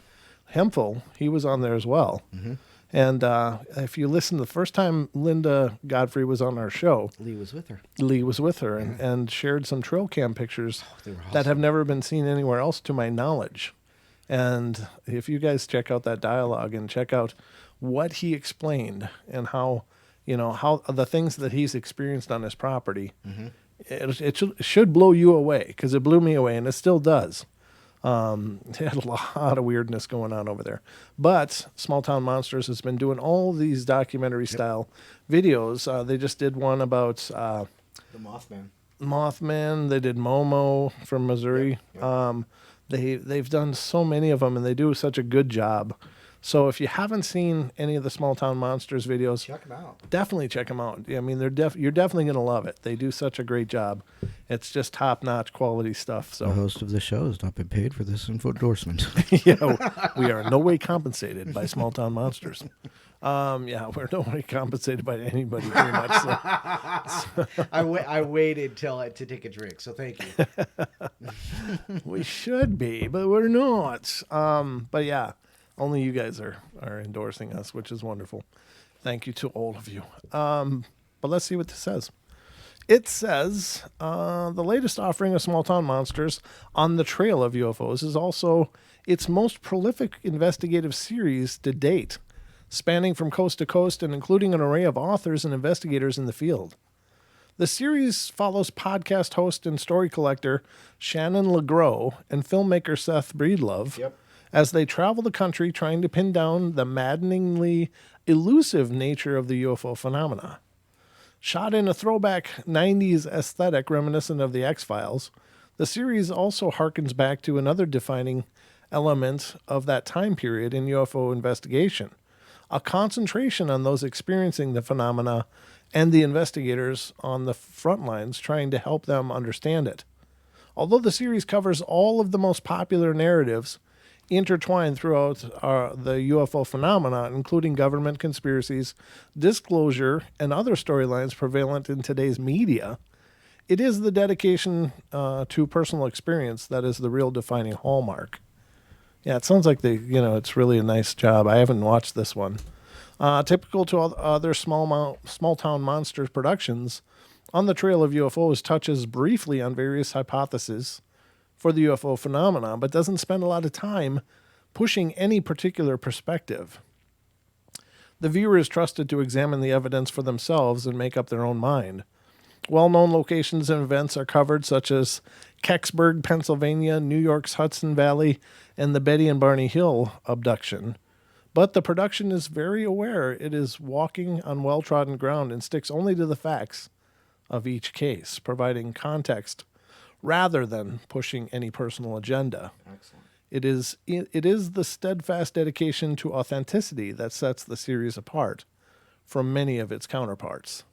Hemphill. He was on there as well. And if you listen, the first time Linda Godfrey was on our show, Lee was with her. and shared some trail cam pictures They were awesome. that have never been seen anywhere else to my knowledge. And if you guys check out that dialogue and check out what he explained and how the things that he's experienced on his property, it should blow you away, because it blew me away, and it still does. It had a lot of weirdness going on over there. But Small Town Monsters has been doing all these documentary style videos. They just did one about The Mothman. Mothman. They did Momo from Missouri. They've done so many of them, and they do such a good job. So if you haven't seen any of the Small Town Monsters videos, Check them out. definitely check them out. I mean, you're definitely going to love it. They do such a great job. It's just top-notch quality stuff. The So host of the show has not been paid for this endorsement. yeah, we are in no way compensated by Small Town Monsters. We're no way compensated by anybody pretty much. So. I waited to take a drink, so thank you. We should be, but we're not. But yeah, only you guys are endorsing us, which is wonderful. Thank you to all of you. But let's see what this says. It says the latest offering of Small Town Monsters on the trail of UFOs is also its most prolific investigative series to date, spanning from coast to coast and including an array of authors and investigators in the field. The series follows podcast host and story collector Shannon LeGros and filmmaker Seth Breedlove as they travel the country trying to pin down the maddeningly elusive nature of the UFO phenomena. Shot in a throwback 90s aesthetic reminiscent of the X-Files, the series also harkens back to another defining element of that time period in UFO investigation, a concentration on those experiencing the phenomena and the investigators on the front lines trying to help them understand it. Although the series covers all of the most popular narratives intertwined throughout the UFO phenomena, including government conspiracies, disclosure, and other storylines prevalent in today's media, it is the dedication to personal experience that is the real defining hallmark. Yeah, it sounds like it's really a nice job. I haven't watched this one. Typical to other small town monsters productions, On the Trail of UFOs touches briefly on various hypotheses for the UFO phenomena, but doesn't spend a lot of time pushing any particular perspective. The viewer is trusted to examine the evidence for themselves and make up their own mind. Well-known locations and events are covered, such as Kecksburg, Pennsylvania, New York's Hudson Valley, and the Betty and Barney Hill abduction. But the production is very aware it is walking on well-trodden ground and sticks only to the facts of each case, providing context rather than pushing any personal agenda. Excellent. It is the steadfast dedication to authenticity that sets the series apart from many of its counterparts.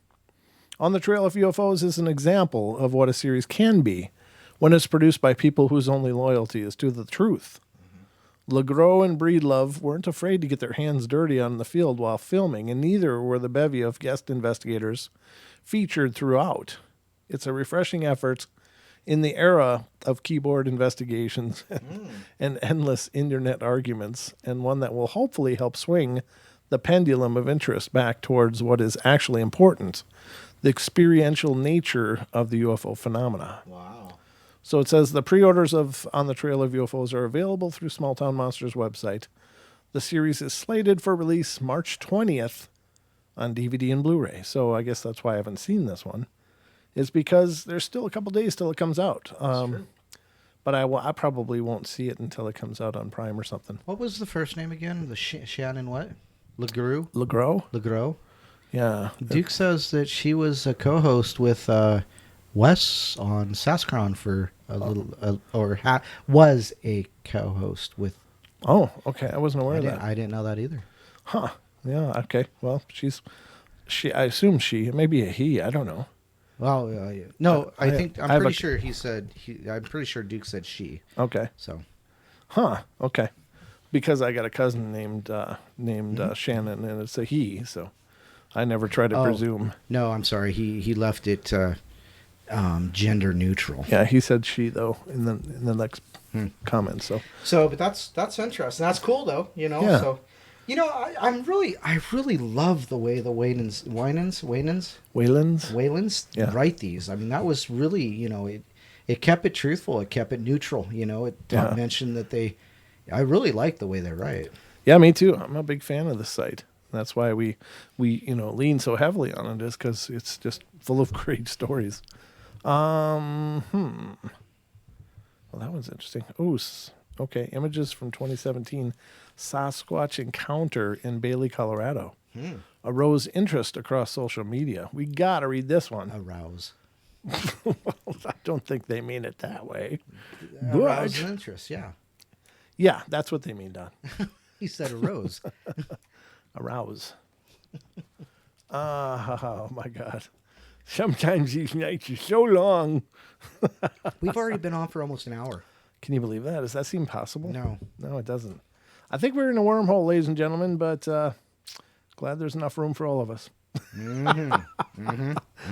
On the Trail of UFOs is an example of what a series can be when it's produced by people whose only loyalty is to the truth. LeGros and Breedlove weren't afraid to get their hands dirty on the field while filming, and neither were the bevy of guest investigators featured throughout. It's a refreshing effort in the era of keyboard investigations and endless internet arguments, and one that will hopefully help swing the pendulum of interest back towards what is actually important, the experiential nature of the UFO phenomena. Wow. So it says the pre-orders of On the Trail of UFOs are available through Small Town Monsters website. The series is slated for release March 20th on DVD and Blu-ray. So I guess that's why I haven't seen this one. Is because there's still a couple days till it comes out. But I probably won't see it until it comes out on Prime or something. What was the first name again? The Shannon what? LeGros? LeGros? LeGros? Yeah. Duke says that she was a co-host with Wes on Sasquatch for a little, was a co-host with. Oh, okay. I wasn't aware of that. I didn't know that either. Huh. Yeah. Okay. Well, I assume maybe a he. I don't know. Well, no, I'm pretty sure he said I'm pretty sure Duke said she. Okay. So. Huh. Okay. Because I got a cousin named Shannon, and it's a he, so I never try to presume. No, I'm sorry. He left it gender neutral. Yeah, he said she though in the next comment. But that's interesting. That's cool though. Yeah. So. I really love the way the Wayans write these. I mean, that was really, it kept it truthful. It kept it neutral. It mentioned that I really like the way they write. Yeah, me too. I'm a big fan of the site. That's why we lean so heavily on it, is because it's just full of great stories. Well, that one's interesting. Oh, okay. Images from 2017. Sasquatch encounter in Bailey, Colorado. Arose interest across social media. We got to read this one. Arouse. Well, I don't think they mean it that way. Arouse interest, yeah. Yeah, that's what they mean, Don. He said arose. Arouse. Oh, my God. Sometimes these nights are so long. We've already been on for almost an hour. Can you believe that? Does that seem possible? No. No, it doesn't. I think we're in a wormhole, ladies and gentlemen, but glad there's enough room for all of us. I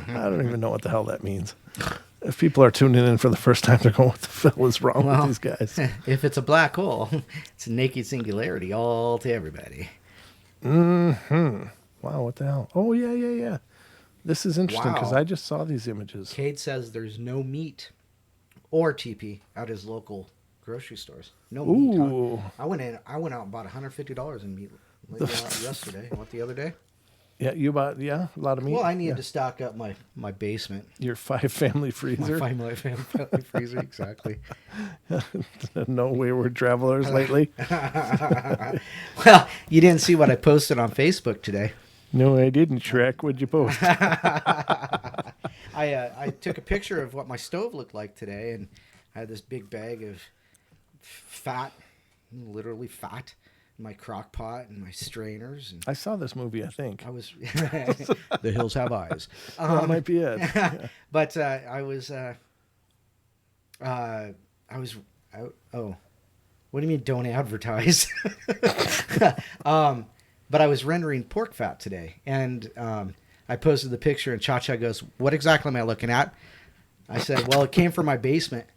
don't even know what the hell that means. If people are tuning in for the first time, they're going, what the hell is wrong with these guys? If it's a black hole, it's a naked singularity all to everybody. Wow, what the hell? Oh, yeah. This is interesting because Wow. I just saw these images. Cade says there's no meat or TP at his local grocery stores. No meat. Ooh. I went out and bought $150 in meat yesterday. What, the other day? Yeah, you bought a lot of meat. Well, I needed Yeah. to stock up my basement. Your 5-family My freezer. family freezer, exactly. No wayward travelers lately. Well, you didn't see what I posted on Facebook today. No, I didn't, Shrek. What'd you post? I took a picture of what my stove looked like today, and I had this big bag of fat, literally fat, in my crock pot and my strainers. And I saw this movie, I think. I was The Hills Have Eyes. That might be it. Yeah. But I was. Oh, what do you mean? Don't advertise. But I was rendering pork fat today, and I posted the picture, and Cha-Cha goes, "What exactly am I looking at?" I said, "Well, it came from my basement,"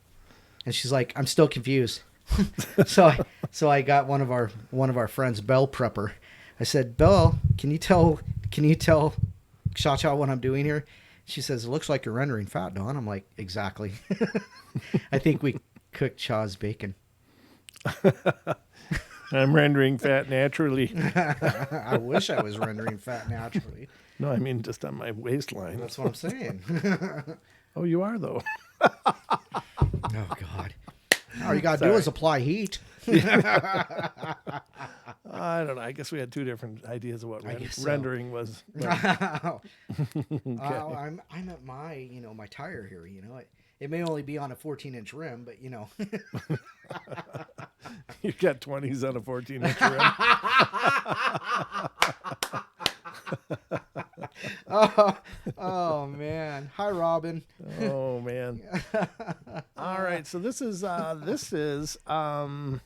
and she's like, "I'm still confused." So I got one of our friends, Bell Prepper. I said, "Bell, can you tell Cha-Cha what I'm doing here?" She says, "It looks like you're rendering fat, Don." I'm like, "Exactly." I think we cooked Cha's bacon. I'm rendering fat naturally. I wish I was rendering fat naturally. No, I mean just on my waistline. That's what I'm saying. Oh, you are, though. Oh, God. All you got to do is apply heat. I don't know. I guess we had two different ideas of what guess so. rendering was. I'm at my, my tire here, It may only be on a 14-inch rim, but, You got 20s on a 14-inch rim. Oh, man. Hi, Robin. Oh, man. All right. So this one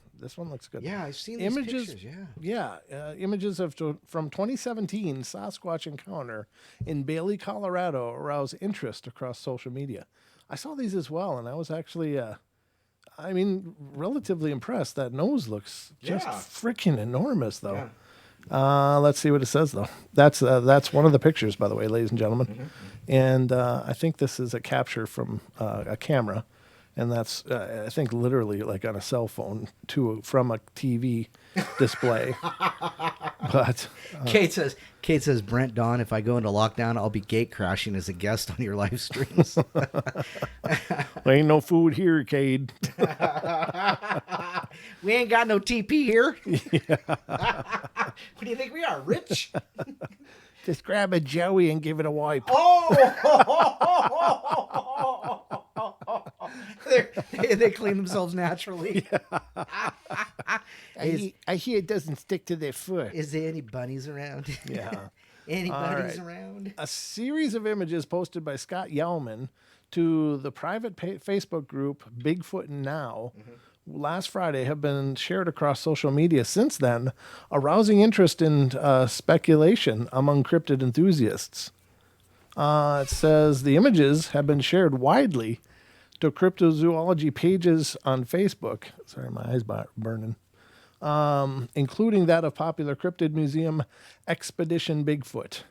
looks good. Yeah, I've seen these Images, pictures, yeah. Images from 2017 Sasquatch encounter in Bailey, Colorado arouse interest across social media. I saw these as well, and I was actually, relatively impressed. That nose looks just freaking enormous, though. Yeah. Let's see what it says, though. That's one of the pictures, by the way, ladies and gentlemen. Mm-hmm. And I think this is a capture from a camera. And that's, I think, literally like on a cell phone from a TV display. But Kate says, Brent, Don, if I go into lockdown, I'll be gate crashing as a guest on your live streams. There ain't no food here, Cade. We ain't got no TP here. Yeah. What do you think we are, rich? Just grab a Joey and give it a wipe. They clean themselves naturally. Yeah. I hear it doesn't stick to their foot. Is there any bunnies around? Yeah. Any bunnies around? A series of images posted by Scott Yellman to the private Facebook group Bigfoot Now last Friday have been shared across social media since then, arousing interest in speculation among cryptid enthusiasts. It says the images have been shared widely to cryptozoology pages on Facebook. Sorry, my eyes burning. Including that of popular cryptid museum Expedition Bigfoot.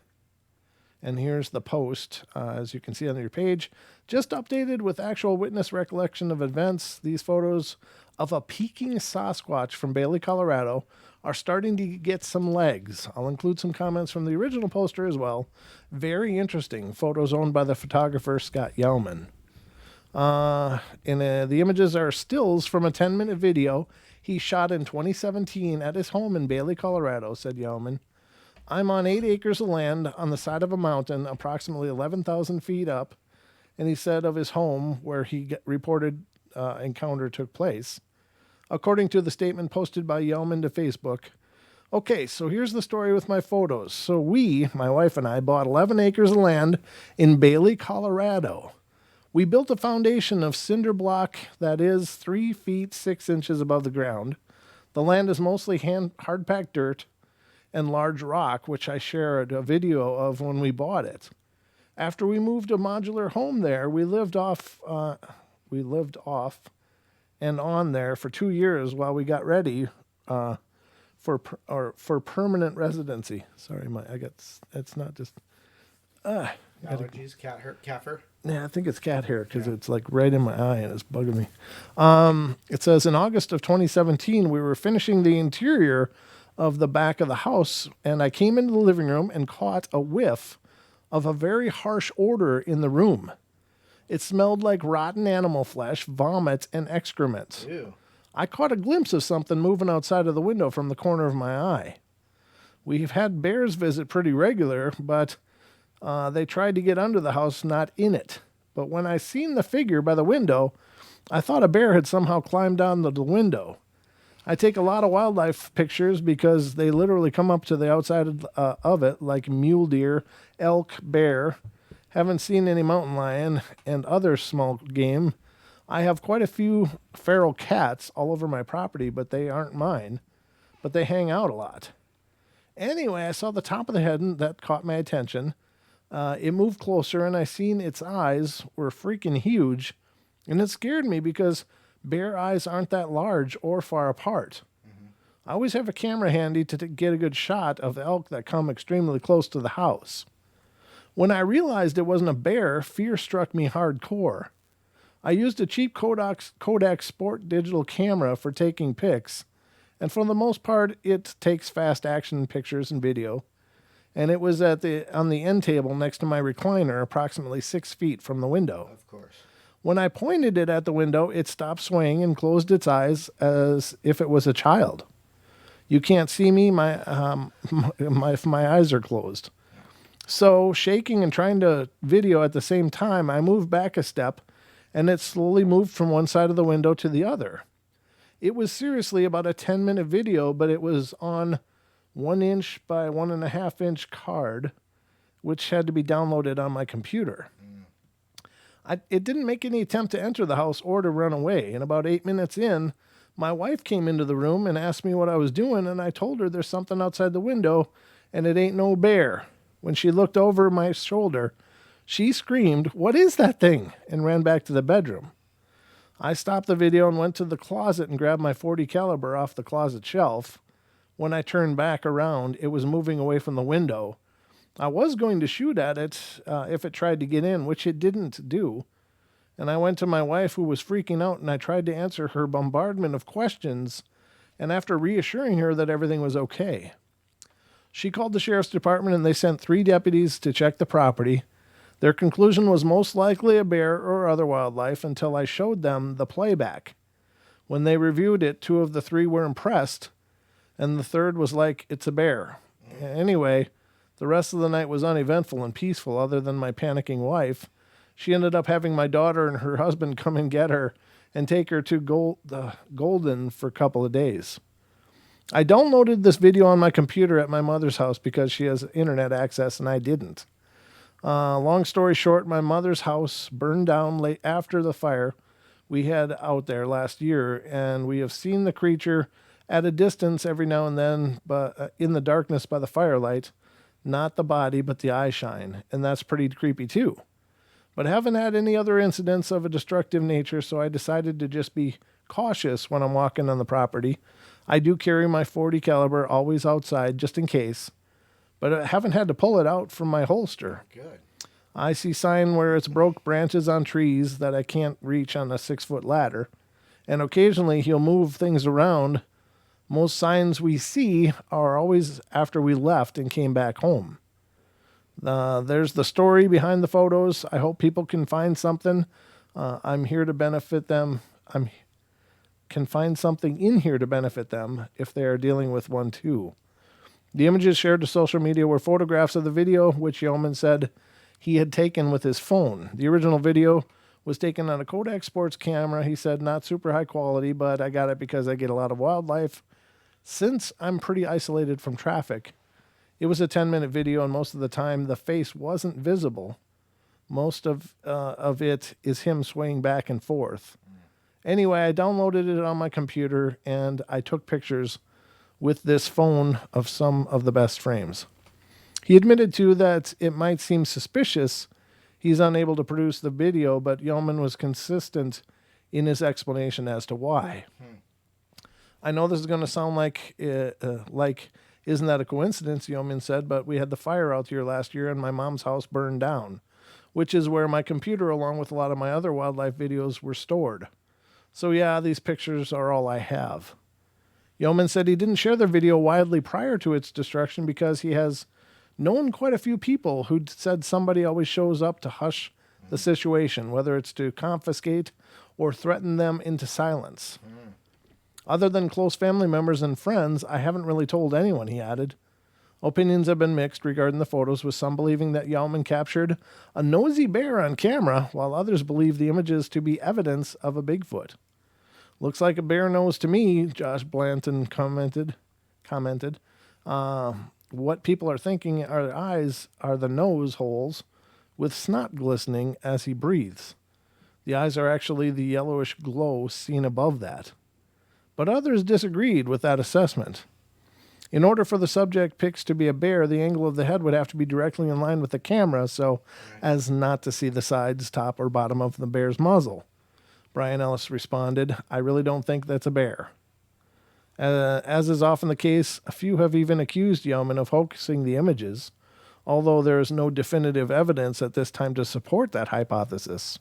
And here's the post, as you can see on your page. Just updated with actual witness recollection of events. These photos of a peeking Sasquatch from Bailey, Colorado are starting to get some legs. I'll include some comments from the original poster as well. Very interesting. Photos owned by the photographer Scott Yellman. The images are stills from a 10-minute video he shot in 2017 at his home in Bailey, Colorado, said Yellman. I'm on 8 acres of land on the side of a mountain, approximately 11,000 feet up, and he said of his home where he reported encounter took place. According to the statement posted by Yellman to Facebook, okay, so here's the story with my photos. So my wife and I, bought 11 acres of land in Bailey, Colorado. We built a foundation of cinder block that is 3 feet 6 inches above the ground. The land is mostly hard-packed dirt and large rock, which I shared a video of when we bought it. After we moved a modular home there, we lived off and on there for 2 years while we got ready for permanent residency. Sorry, it's not just. Allergies, cat fur. Yeah, I think it's cat hair because it's like right in my eye and it's bugging me. It says in August of 2017, we were finishing the interior of the back of the house, and I came into the living room and caught a whiff of a very harsh odor in the room. It smelled like rotten animal flesh, vomit, and excrement. Ew. I caught a glimpse of something moving outside of the window from the corner of my eye. We've had bears visit pretty regular, but they tried to get under the house, not in it. But when I seen the figure by the window, I thought a bear had somehow climbed down the window. I take a lot of wildlife pictures because they literally come up to the outside of it, like mule deer, elk, bear. Haven't seen any mountain lion and other small game. I have quite a few feral cats all over my property, but they aren't mine. But they hang out a lot. Anyway, I saw the top of the head, and that caught my attention. It moved closer, and I seen its eyes were freaking huge, and it scared me because bear eyes aren't that large or far apart. I always have a camera handy to get a good shot of elk that come extremely close to the house. When I realized it wasn't a bear, fear struck me hardcore. I used a cheap Kodak Sport digital camera for taking pics, and for the most part, it takes fast action pictures and video. And it was on the end table next to my recliner, approximately 6 feet from the window. Of course. When I pointed it at the window, it stopped swaying and closed its eyes as if it was a child. You can't see me. My eyes are closed. So, shaking and trying to video at the same time, I moved back a step, and it slowly moved from one side of the window to the other. It was seriously about a 10-minute video, but it was on 1 inch by 1.5 inch card, which had to be downloaded on my computer. It didn't make any attempt to enter the house or to run away. And about 8 minutes in, my wife came into the room and asked me what I was doing, and I told her there's something outside the window, and it ain't no bear. When she looked over my shoulder, she screamed, "What is that thing?" and ran back to the bedroom. I stopped the video and went to the closet and grabbed my .40 caliber off the closet shelf. When I turned back around, it was moving away from the window. I was going to shoot at it if it tried to get in, which it didn't do. And I went to my wife, who was freaking out, and I tried to answer her bombardment of questions, and after reassuring her that everything was okay. She called the sheriff's department, and they sent 3 deputies to check the property. Their conclusion was most likely a bear or other wildlife until I showed them the playback. When they reviewed it, 2 of the 3 were impressed, and the third was like, "It's a bear." Anyway, the rest of the night was uneventful and peaceful other than my panicking wife. She ended up having my daughter and her husband come and get her and take her to Golden for a couple of days. I downloaded this video on my computer at my mother's house because she has internet access and I didn't. Long story short, my mother's house burned down late after the fire we had out there last year, and we have seen the creature at a distance every now and then, but in the darkness by the firelight, not the body, but the eye shine, and that's pretty creepy too. But I haven't had any other incidents of a destructive nature, so I decided to just be cautious when I'm walking on the property. I do carry my .40 caliber always outside just in case, but I haven't had to pull it out from my holster. Good. I see sign where it's broke branches on trees that I can't reach on a 6-foot ladder, and occasionally he'll move things around. Most signs we see are always after we left and came back home. There's the story behind the photos. I hope people can find something. I'm here to benefit them. Can find something in here to benefit them if they are dealing with one too. The images shared to social media were photographs of the video, which Yeoman said he had taken with his phone. The original video was taken on a Kodak Sports camera. He said not super high quality, but I got it because I get a lot of wildlife. Since I'm pretty isolated from traffic, it was a 10-minute video, and most of the time the face wasn't visible. Most of it is him swaying back and forth. Anyway, I downloaded it on my computer, and I took pictures with this phone of some of the best frames. He admitted, too, that it might seem suspicious he's unable to produce the video, but Yeoman was consistent in his explanation as to why. I know this is going to sound like, isn't that a coincidence, Yeoman said, but we had the fire out here last year and my mom's house burned down. which is where my computer, along with a lot of my other wildlife videos, were stored. So yeah, these pictures are all I have. Yeoman said he didn't share the video widely prior to its destruction because he has known quite a few people who said somebody always shows up to hush the situation, whether it's to confiscate or threaten them into silence. Other than close family members and friends, I haven't really told anyone, he added. Opinions have been mixed regarding the photos, with some believing that Yeoman captured a nosy bear on camera, while others believe the images to be evidence of a Bigfoot. Looks like a bear nose to me, Josh Blanton commented. What people are thinking are the eyes are the nose holes with snot glistening as he breathes. The eyes are actually the yellowish glow seen above that. But others disagreed with that assessment. In order for the subject pics to be a bear, the angle of the head would have to be directly in line with the camera so as not to see the sides, top, or bottom of the bear's muzzle. Brian Ellis responded, I really don't think that's a bear. As is often the case, a few have even accused Yeoman of hoaxing the images, although there is no definitive evidence at this time to support that hypothesis.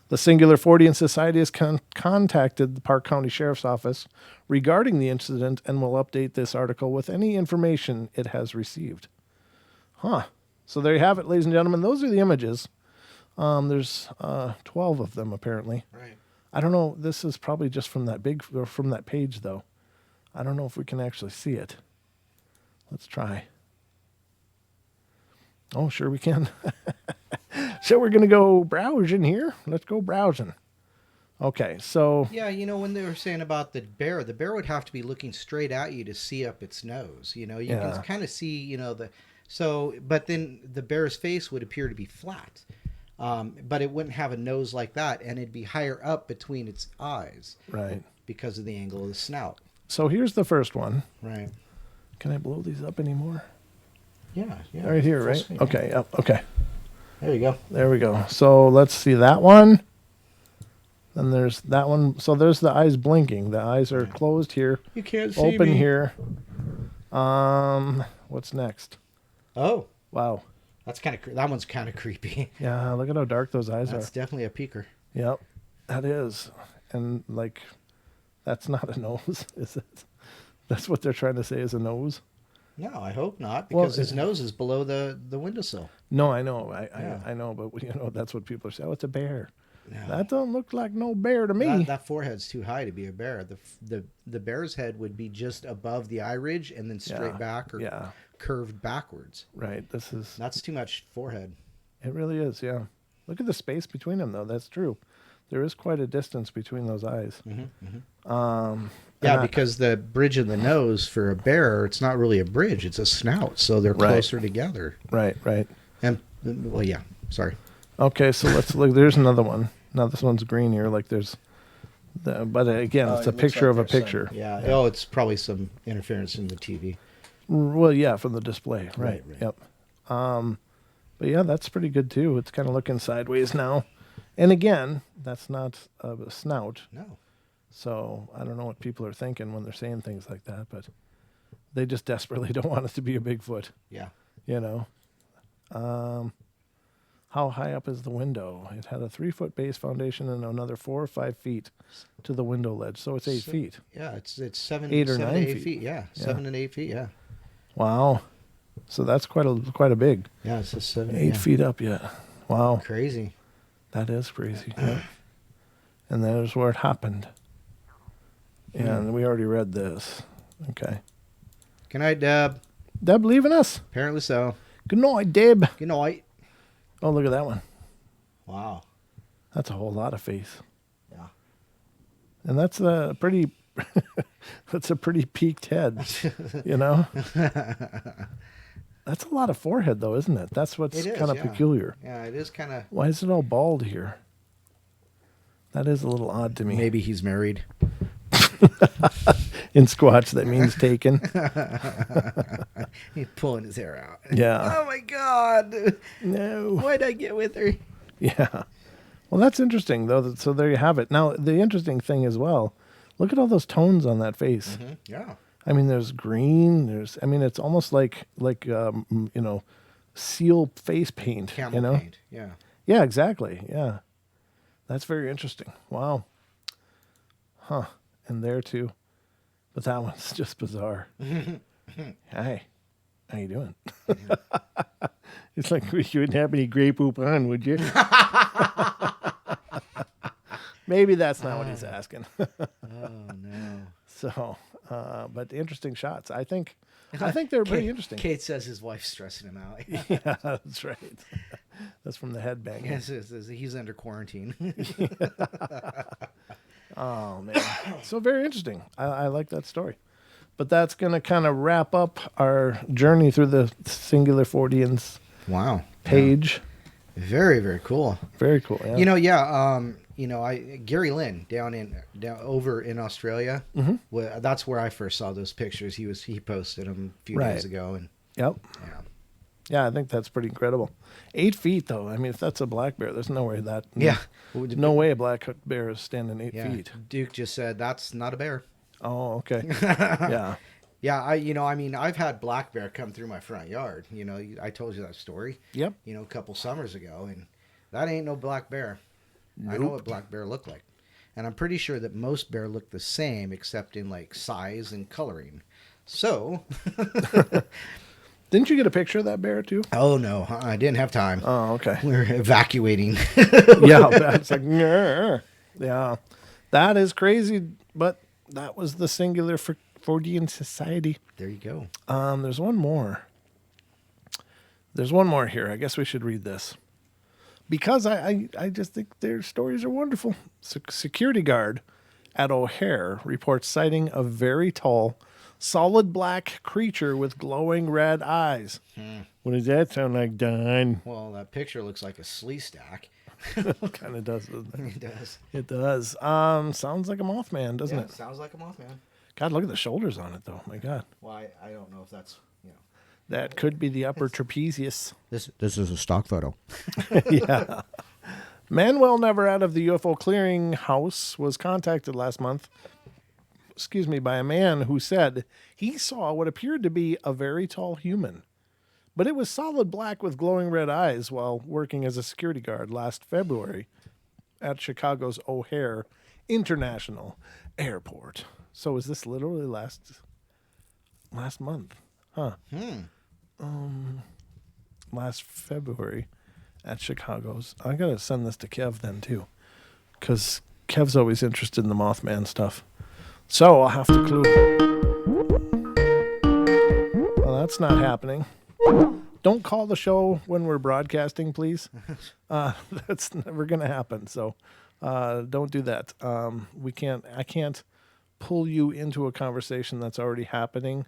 The Singular Fortean Society has contacted the Park County Sheriff's Office regarding the incident and will update this article with any information it has received. So there you have it, ladies and gentlemen. Those are the images. There's 12 of them, apparently. Right. I don't know. This is probably just from that page, though. I don't know if we can actually see it. Let's try. Oh, sure we can. So we're going to go browsing here. Let's go browsing. Okay, so... Yeah, when they were saying about the bear would have to be looking straight at you to see up its nose. You can kind of see, but then the bear's face would appear to be flat. But it wouldn't have a nose like that, and it'd be higher up between its eyes. Right. Because of the angle of the snout. So here's the first one. Right. Can I blow these up anymore? Yeah. Right here, right? Screen. Okay, yep, okay. There you go. There we go. So let's see that one. Then there's that one. So there's the eyes blinking. The eyes are closed here. You can't see open me. here. What's next? Oh. Wow. That one's kind of creepy. Yeah, look at how dark those eyes That's are. definitely a peeker. Yep, that is. And that's not a nose, is it? That's what they're trying to say is a nose? No, I hope not, because his nose is below the windowsill. No, I know. I know, but that's what people are saying. Oh, it's a bear. No. That don't look like no bear to me. That forehead's too high to be a bear. The bear's head would be just above the eye ridge and then straight back or curved backwards. Right. That's too much forehead. It really is, yeah. Look at the space between them, though. That's true. There is quite a distance between those eyes. Because the bridge of the nose for a bear, it's not really a bridge. It's a snout, so they're closer together. Right. And, sorry. Okay, so let's look. There's another one. Now this one's green here. But again, it's a picture of a picture. Yeah. Oh, it's probably some interference in the TV. Well, yeah, from the display. Right. Yep. But yeah, that's pretty good too. It's kind of looking sideways now. And again, that's not a snout. No. So I don't know what people are thinking when they're saying things like that, but they just desperately don't want it to be a Bigfoot. Yeah. How high up is the window? It had a 3-foot base foundation and another 4 or 5 feet to the window ledge. So it's 8 feet. Yeah, it's 7, 8 or 7 9 to 8 feet. Yeah, 7 and 8 feet. Yeah. Wow. So that's quite a big. Yeah, it's just 7. 8 feet up yet. Wow. Crazy. That is crazy. Yeah. And there's where it happened. And we already read this. Okay. Good night, Deb. Deb leaving us? Apparently so. Good night, Deb. Good night. Oh, look at that one. Wow. That's a whole lot of face. Yeah. And that's a pretty that's a pretty peaked head, That's a lot of forehead though, isn't it? That's what's kind of peculiar. Yeah, it is kind of. Why is it all bald here? That is a little odd to me. Maybe he's married. In Squatch, that means taken. He's pulling his hair out. Yeah. Oh my God. No. Why'd I get with her? Yeah. Well, that's interesting, though. So there you have it. Now, the interesting thing as well, look at all those tones on that face. Yeah. I mean, there's green. It's almost like seal face paint. Camel paint. Yeah. Yeah, exactly. Yeah. That's very interesting. Wow. Huh. And there too. But that one's just bizarre. Hi. How you doing? It's like you wouldn't have any gray poop on, would you? Maybe that's not what he's asking. Oh no. So, but interesting shots. I think they're pretty interesting. Kate says his wife's stressing him out. Yeah, that's right. That's from the headbang. Yes, he's under quarantine. Oh man, so very interesting. I like that story. But that's going to kind of wrap up our journey through the Singular Forteans Wow. page. Yeah. Very, very cool. Very cool. Yeah. Gary Lynn down over in Australia. Mm-hmm. That's where I first saw those pictures. He posted them a few days ago, and Yep. yeah, I think that's pretty incredible. 8 feet though. I mean, if that's a black bear, there's no way that. Yeah. No way a black bear is standing 8 feet. Duke just said that's not a bear. Oh, okay. Yeah. Yeah, I've had black bear come through my front yard. I told you that story. Yep. A couple summers ago, and that ain't no black bear. Nope. I know what black bear look like, and I'm pretty sure that most bear look the same, except in like size and coloring. So, Didn't you get a picture of that bear too? oh no, I didn't have time. Oh, okay. We're evacuating. Yeah, it's like, "Grr." Yeah, that is crazy. But that was the Singular Fortean Society. There you go. There's one more. There's one more here. I guess we should read this because I just think their stories are wonderful. Security guard at O'Hare reports sighting a very tall, solid black creature with glowing red eyes. What does that sound like, Don? Well, that picture looks like a slee stack. Kind of does, doesn't it? It does. It does. Sounds like a Mothman, doesn't it? Sounds like a Mothman. God, look at the shoulders on it, though. My God. Well, I don't know if that's That could be the upper trapezius. This is a stock photo. Yeah. Manuel Never Out of the UFO Clearinghouse was contacted last month, by a man who said he saw what appeared to be a very tall human, but it was solid black with glowing red eyes while working as a security guard last February at Chicago's O'Hare International Airport. So is this literally last month? Huh. Last February at Chicago's. I gotta send this to Kev then too, because Kev's always interested in the Mothman stuff. So I'll have to clue. Well, that's not happening. Don't call the show when we're broadcasting, please. That's never gonna happen. So don't do that. I can't pull you into a conversation that's already happening.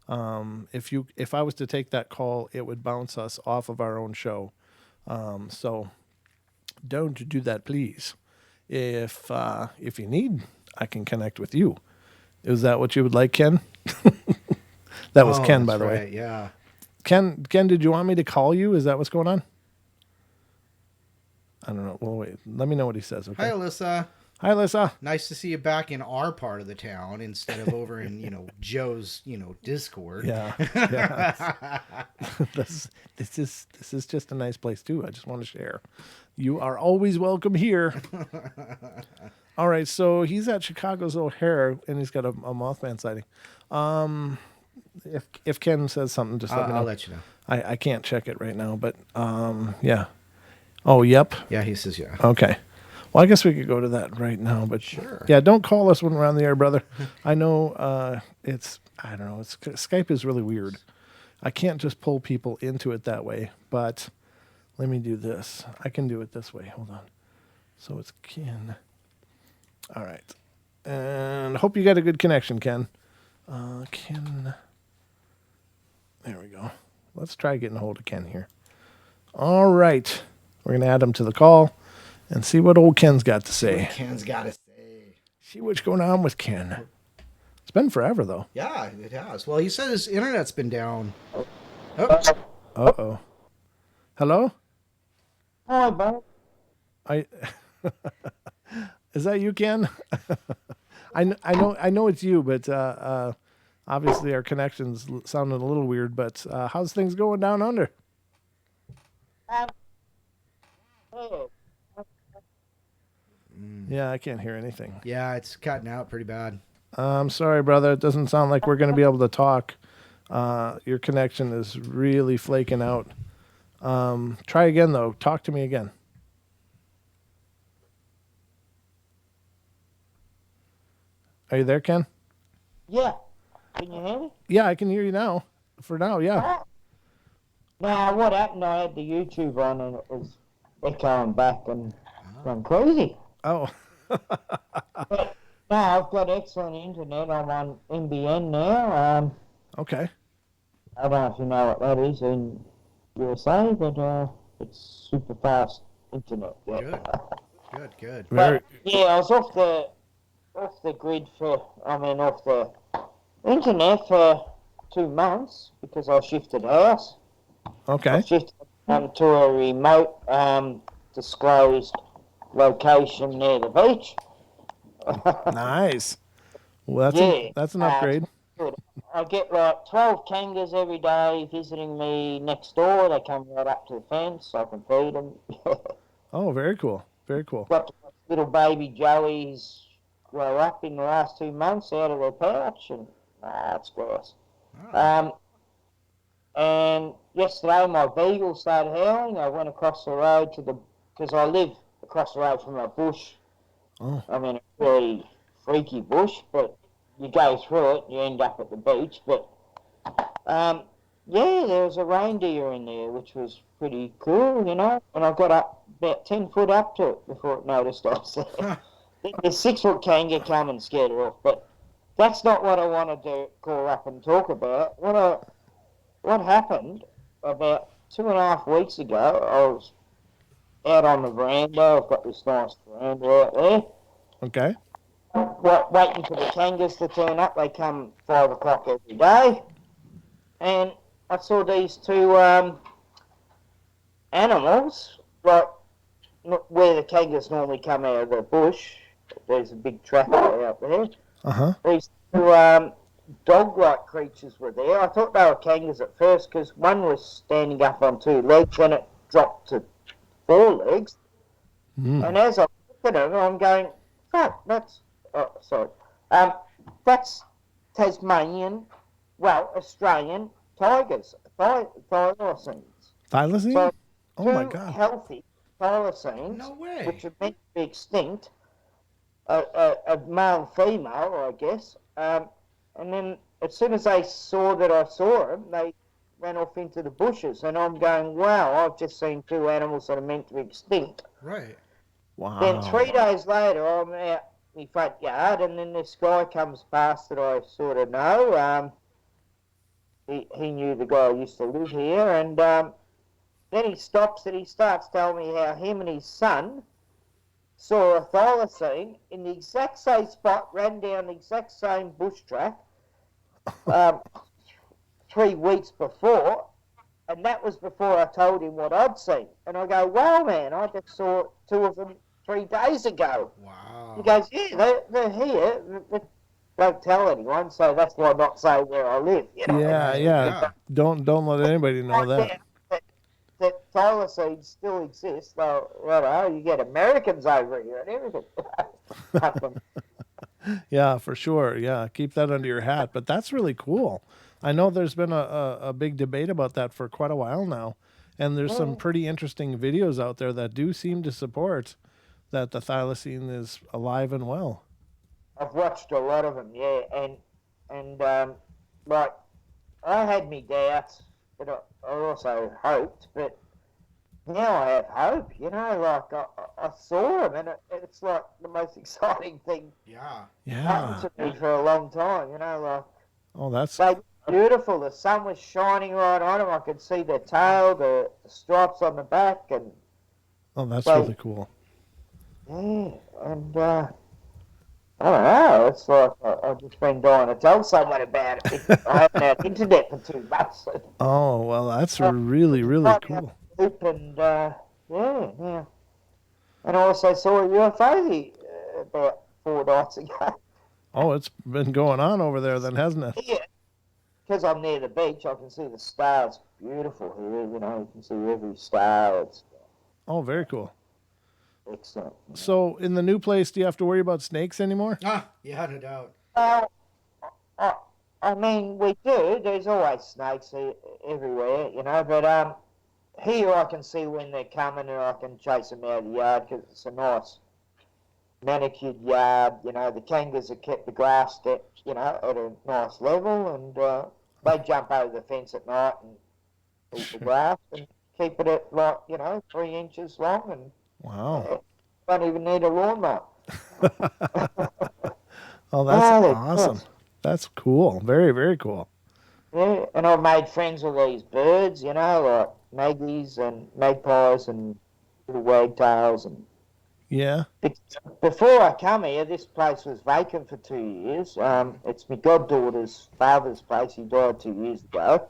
If I was to take that call, it would bounce us off of our own show. So don't do that, please. If you need, I can connect with you. Is that what you would like, Ken? That was Ken, by the way. Yeah. Ken, did you want me to call you? Is that what's going on? I don't know. Well, wait. Let me know what he says. Okay. Hi, Alyssa. Hi, Alyssa. Nice to see you back in our part of the town instead of over in, Joe's, Discord. Yeah. This is just a nice place too. I just want to share. You are always welcome here. All right, so he's at Chicago's O'Hare and he's got a Mothman sighting. If Ken says something, just let me know. I'll let you know. I can't check it right now, but yeah. Oh, yep. Yeah, he says yeah. Okay. Well, I guess we could go to that right now, but sure. Yeah, don't call us when we're on the air, brother. I know I don't know. Skype is really weird. I can't just pull people into it that way, but let me do this. I can do it this way. Hold on. So it's Ken. All right. And I hope you got a good connection, Ken. Ken. There we go. Let's try getting a hold of Ken here. All right. We're going to add him to the call and see what old Ken's got to say. Ken's got to say. See what's going on with Ken. It's been forever, though. Yeah, it has. Well, he said his internet's been down. Oh. Uh-oh. Hello? Hello, Bob. Is that you, Ken? I know it's you, but obviously our connections sounded a little weird. But how's things going down under? Um, yeah. Yeah, I can't hear anything. Yeah, it's cutting out pretty bad. I'm sorry, brother. It doesn't sound like we're going to be able to talk. Your connection is really flaking out. Try again, though. Talk to me again. Are you there, Ken? Yeah. Can you hear me? Yeah, I can hear you now. For now, yeah. Ah. Now, what happened, I had the YouTube on and it was echoing back and gone crazy. Oh, But now I've got excellent internet. I'm on NBN now. okay. I don't know if you know what that is in USA, but it's super fast internet. Yeah. Good. Very. But yeah, I was off the grid off the internet for 2 months because I shifted house. I Okay. shifted to a remote, disclosed location near the beach. Nice. Well, Yeah, that's an upgrade. good. I get like 12 kangas every day visiting me next door. They come right up to the fence. I can feed them. Oh, very cool. Very cool. Got little baby Joeys grow up in the last 2 months out of their pouch, and it's gross. And yesterday my beagle started howling. I went across the road because I live across the road from a bush. Oh. I mean, a really freaky bush, but you go through it, you end up at the beach. But yeah, there was a reindeer in there, which was pretty cool, you know. And I got up about 10 foot up to it before it noticed I was there. The 6 foot kanga come and scared her off, but that's not what I wanted to call up and talk about. What happened about 2.5 weeks ago, I was out on the veranda. I've got this nice veranda out there. Okay. Waiting for the kangas to turn up. They come 5 o'clock every day. And I saw these two animals, like where the kangas normally come out of the bush. There's a big trapper out there. Uh-huh. These two dog-like creatures were there. I thought they were kangas at first because one was standing up on 2 legs, then it dropped to 4 legs. And as I look at them, I'm going, fuck, that's Tasmanian, Australian tigers, thylacines. Thylacine? So Oh my two God. healthy thylacines, No way. which are meant to be extinct, a male and female, I guess. And then as soon as they saw that I saw them, they ran off into the bushes. And I'm going, wow, I've just seen 2 animals that are meant to be extinct. Right. Wow. Then 3 days later, I'm out in my front yard, and then this guy comes past that I sort of know. He knew the guy who used to live here, and then he stops and he starts telling me how him and his son saw a thylacine in the exact same spot, ran down the exact same bush track 3 weeks before, and that was before I told him what I'd seen. And I go, wow, man, I just saw 2 of them 3 days ago. Wow. He goes, yeah, they're here. Don't tell anyone, so that's why I'm not saying where I live. You know? Yeah. Don't let anybody know that. That thylacines still exist. So, you get Americans over here and everything. Yeah, for sure. Yeah, keep that under your hat. But that's really cool. I know there's been a big debate about that for quite a while now. And there's some pretty interesting videos out there that do seem to support that the thylacine is alive and well. I've watched a lot of them, yeah. And like, I had me doubts, but I also hoped. But now I have hope, you know, like I saw them, and it's like the most exciting thing happened to me for a long time, you know, like. Oh, that's they were beautiful. The sun was shining right on them. I could see their tail, the stripes on the back, and that's really cool. yeah, and I don't know. It's like I've just been dying to tell someone about it. I haven't had internet for 2 months. Oh, well, that's really cool. And yeah. And I also saw a UFO about 4 nights ago. Oh, it's been going on over there then, hasn't it? Yeah. because I'm near the beach, I can see the stars. Beautiful here, you know. You can see every star. It's Oh, very cool. excellent. So, in the new place, do you have to worry about snakes anymore? Yeah, no doubt. Well, I, I mean, we do. There's always snakes everywhere, you know. But here I can see when they're coming, and I can chase them out of the yard because it's a nice manicured yard. You know, the kangaroos have kept the grass steps, you know, at a nice level, and they jump over the fence at night and eat the grass and keep it at like, you know, 3 inches long, and Wow. don't even need a lawnmower. Oh, that's Oh, awesome. That's cool. Very, very cool. Yeah, and I've made friends with these birds, you know, like magpies and magpies and little wagtails. And Yeah. before I come here, this place was vacant for 2 years. It's my goddaughter's father's place. He died 2 years ago,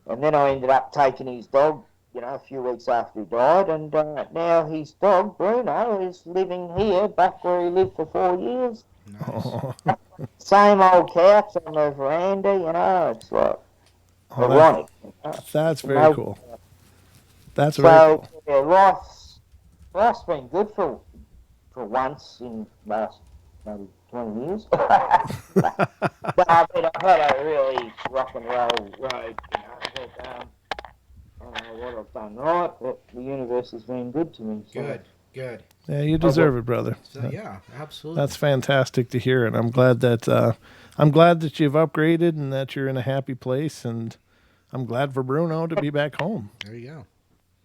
and then I ended up taking his dog, you know, a few weeks after he died, and now his dog Bruno is living here, back where he lived for 4 years. Oh, Same old couch on the veranda, you know. It's like ironic. that's very cool. That's very So cool. yeah, life's been good for once in the last maybe 20 years. But I mean, I've had a really rock and roll road, you know. But, I don't know what I've done right, but the universe has been good to me. So. Good. Yeah, you deserve it, brother. So yeah, absolutely. That's fantastic to hear, and I'm glad that you've upgraded and that you're in a happy place, and I'm glad for Bruno to be back home. There you go.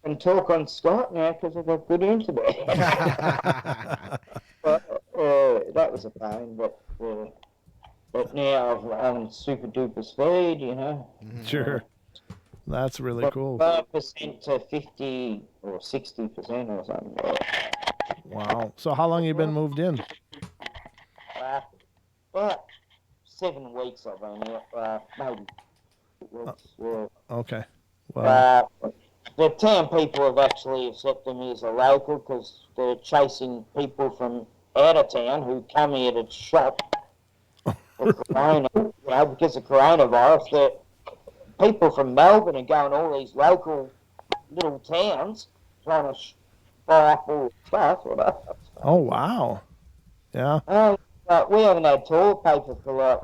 And talk on Skype now because I've got good internet. That was a pain, but now I'm on super duper speed, you know. Sure. That's really cool. 5% to 50 or 60% or something. Wow. So how long you been moved in? About 7 weeks I've been here, maybe 8 weeks. Yeah. Okay. Wow. The town people have actually accepted me as a local because they're chasing people from out of town who come here to shop for corona, you know, because of coronavirus. The people from Melbourne are going to all these local little towns trying to buy up all the stuff. You know? Oh, wow. Yeah. We haven't had toilet paper for like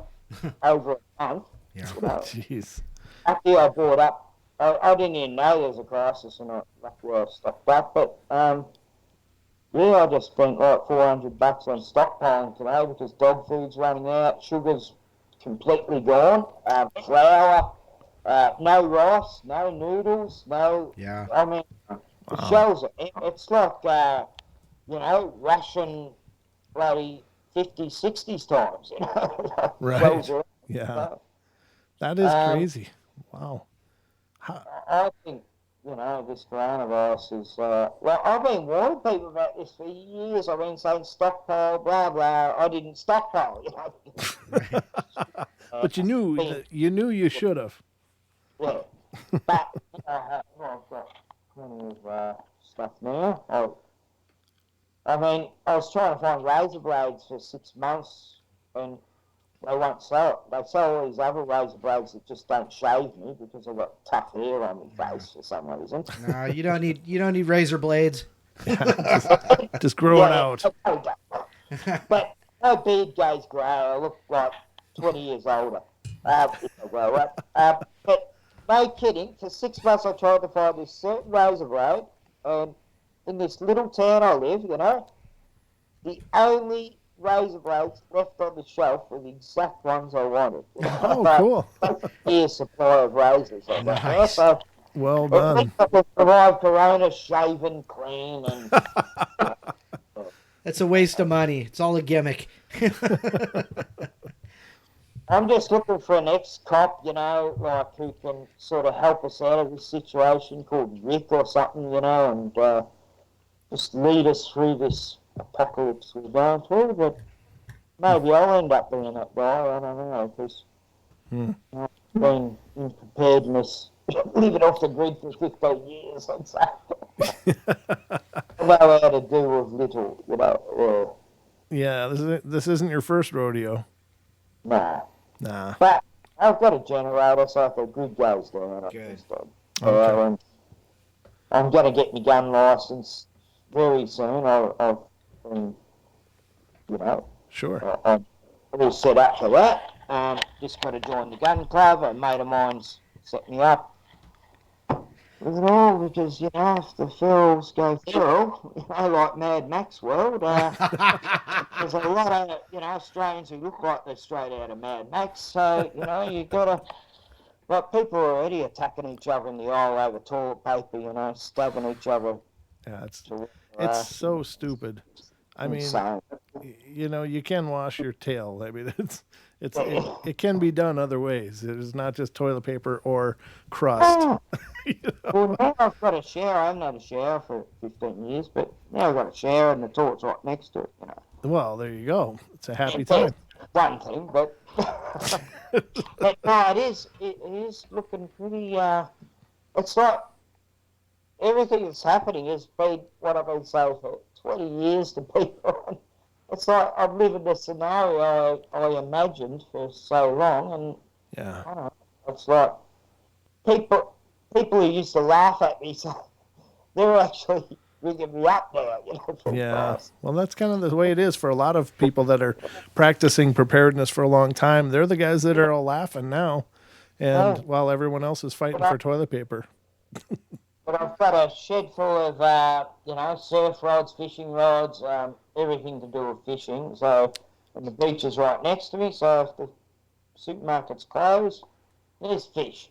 over a month. Yeah. You know? Jeez. Luckily I bought up. I didn't even know there was a crisis, and luckily I stocked up. But yeah, I just spent like $400 on stockpiling today because dog food's running out, sugar's completely gone, flour, no rice, no noodles, no. Yeah. I mean, the shelves are. It's like you know, ration bloody 50s, 60s times. You know, Right. Shelves are, Yeah. That is crazy. Wow. I think, you know, this coronavirus is, well, I've been warning people about this for years. I've been saying stockpile, blah, blah. I didn't stockpile, you know. But you knew you should have. Yeah. But, well, I've got plenty of stuff now. I mean, I was trying to find razor blades for 6 months, and they won't sell it. They sell all these other razor blades that just don't shave me because I've got tough hair on my face for some reason. No, you don't need razor blades. Just grow it out. But my beard goes grey. I look like 20 years older if I grow up. But no kidding, for 6 months I tried to find this certain razor blade, and in this little town I live, you know, the only razor blades left on the shelf were the exact ones I wanted. Oh, cool. Year's supply of razors. Nice. So Well at done. least I can survive Corona shaven clean and It's a waste of money. It's all a gimmick. I'm just looking for an ex-cop, you know, like who can sort of help us out of this situation, called Rick or something, you know, and just lead us through this apocalypse we're going through. But maybe I'll end up being that guy. I don't know, because I've been in preparedness, living off the grid for 15 years, I'd say. I know how to do with little, you know. Yeah, this isn't your first rodeo. Nah. Nah. But I've got a generator, so if the grid goes down, I Good. just stop. Okay. And I'm going to get my gun license very soon. I've been, you know, Sure. I'm all set up for that. Just got to join the gun club. A mate of mine's set me up with it all because, you know, if the ferals go feral, you know, like Mad Max world, there's a lot of, you know, Australians who look like they're straight out of Mad Max. So, you know, you got to, like, people are already attacking each other in the aisle over toilet paper, you know, stabbing each other. Yeah, To, it's so stupid. I mean, insane. you know, you can wash your tail. I mean, it can be done other ways. It is not just toilet paper or crust. Oh, You know? well, now I've got a shower. I haven't had a shower for 15 years, but now I've got a shower and the toilet's right next to it, you know. Well, there you go. It's a happy time. One thing, but but no, it is looking pretty. It's like everything that's happening has been what I've been saying for 20 years to people. And it's like I'm living the scenario I imagined for so long, and Yeah. I don't know. It's like people who used to laugh at me, so they're actually ringing me up now, you know. For Yeah. advice. Well, that's kind of the way it is for a lot of people that are practicing preparedness for a long time. They're the guys that are all laughing now, and Oh. while everyone else is fighting for toilet paper. But I've got a shed full of, you know, surf rods, fishing rods, everything to do with fishing. So, and the beach is right next to me. So if the supermarket's closed, there's fish.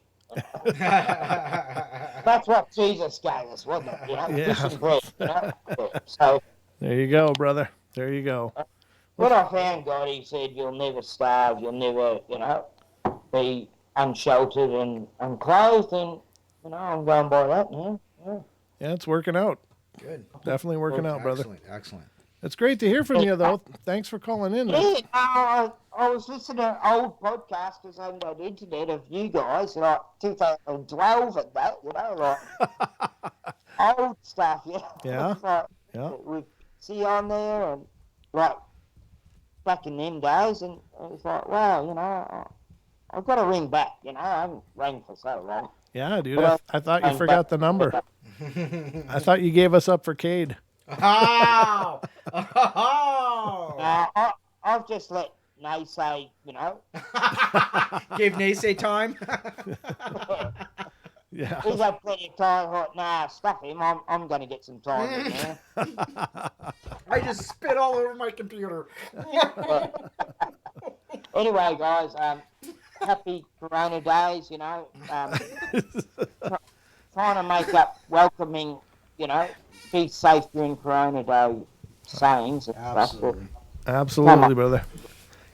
That's what Jesus gave us, wasn't it? You know, Yeah. fish and bread. You know. So There you go, brother. There you go. when I found God, He said, "You'll never starve. You'll never, you know, be unsheltered and unclothed." And you know, I'm going by that now. Yeah. Yeah, it's working out. Good. Definitely working out, brother. Excellent. Excellent. It's great to hear from you, though. Thanks for calling in. Man. Yeah, I was listening to old podcasts because I haven't got internet of you guys, like 2012 and that, you know, like old stuff, yeah. Yeah, It's like, yeah. we see on there and like back in them days, and it's like, wow, you know, I've got to ring back, you know, I haven't rang for so long. Yeah, dude. But I thought you I'm forgot back. the number. I thought you gave us up for Cade. Oh! Oh! I've just let naysay, you know. Gave Naysay time. Yeah. He's had plenty of time. Like, nah, stuff him. I'm going to get some time in there. I just spit all over my computer. Anyway, guys, happy Corona days, you know. Trying to make up welcoming, you know, be safe during Corona day sayings and stuff. Absolutely. Absolutely, brother.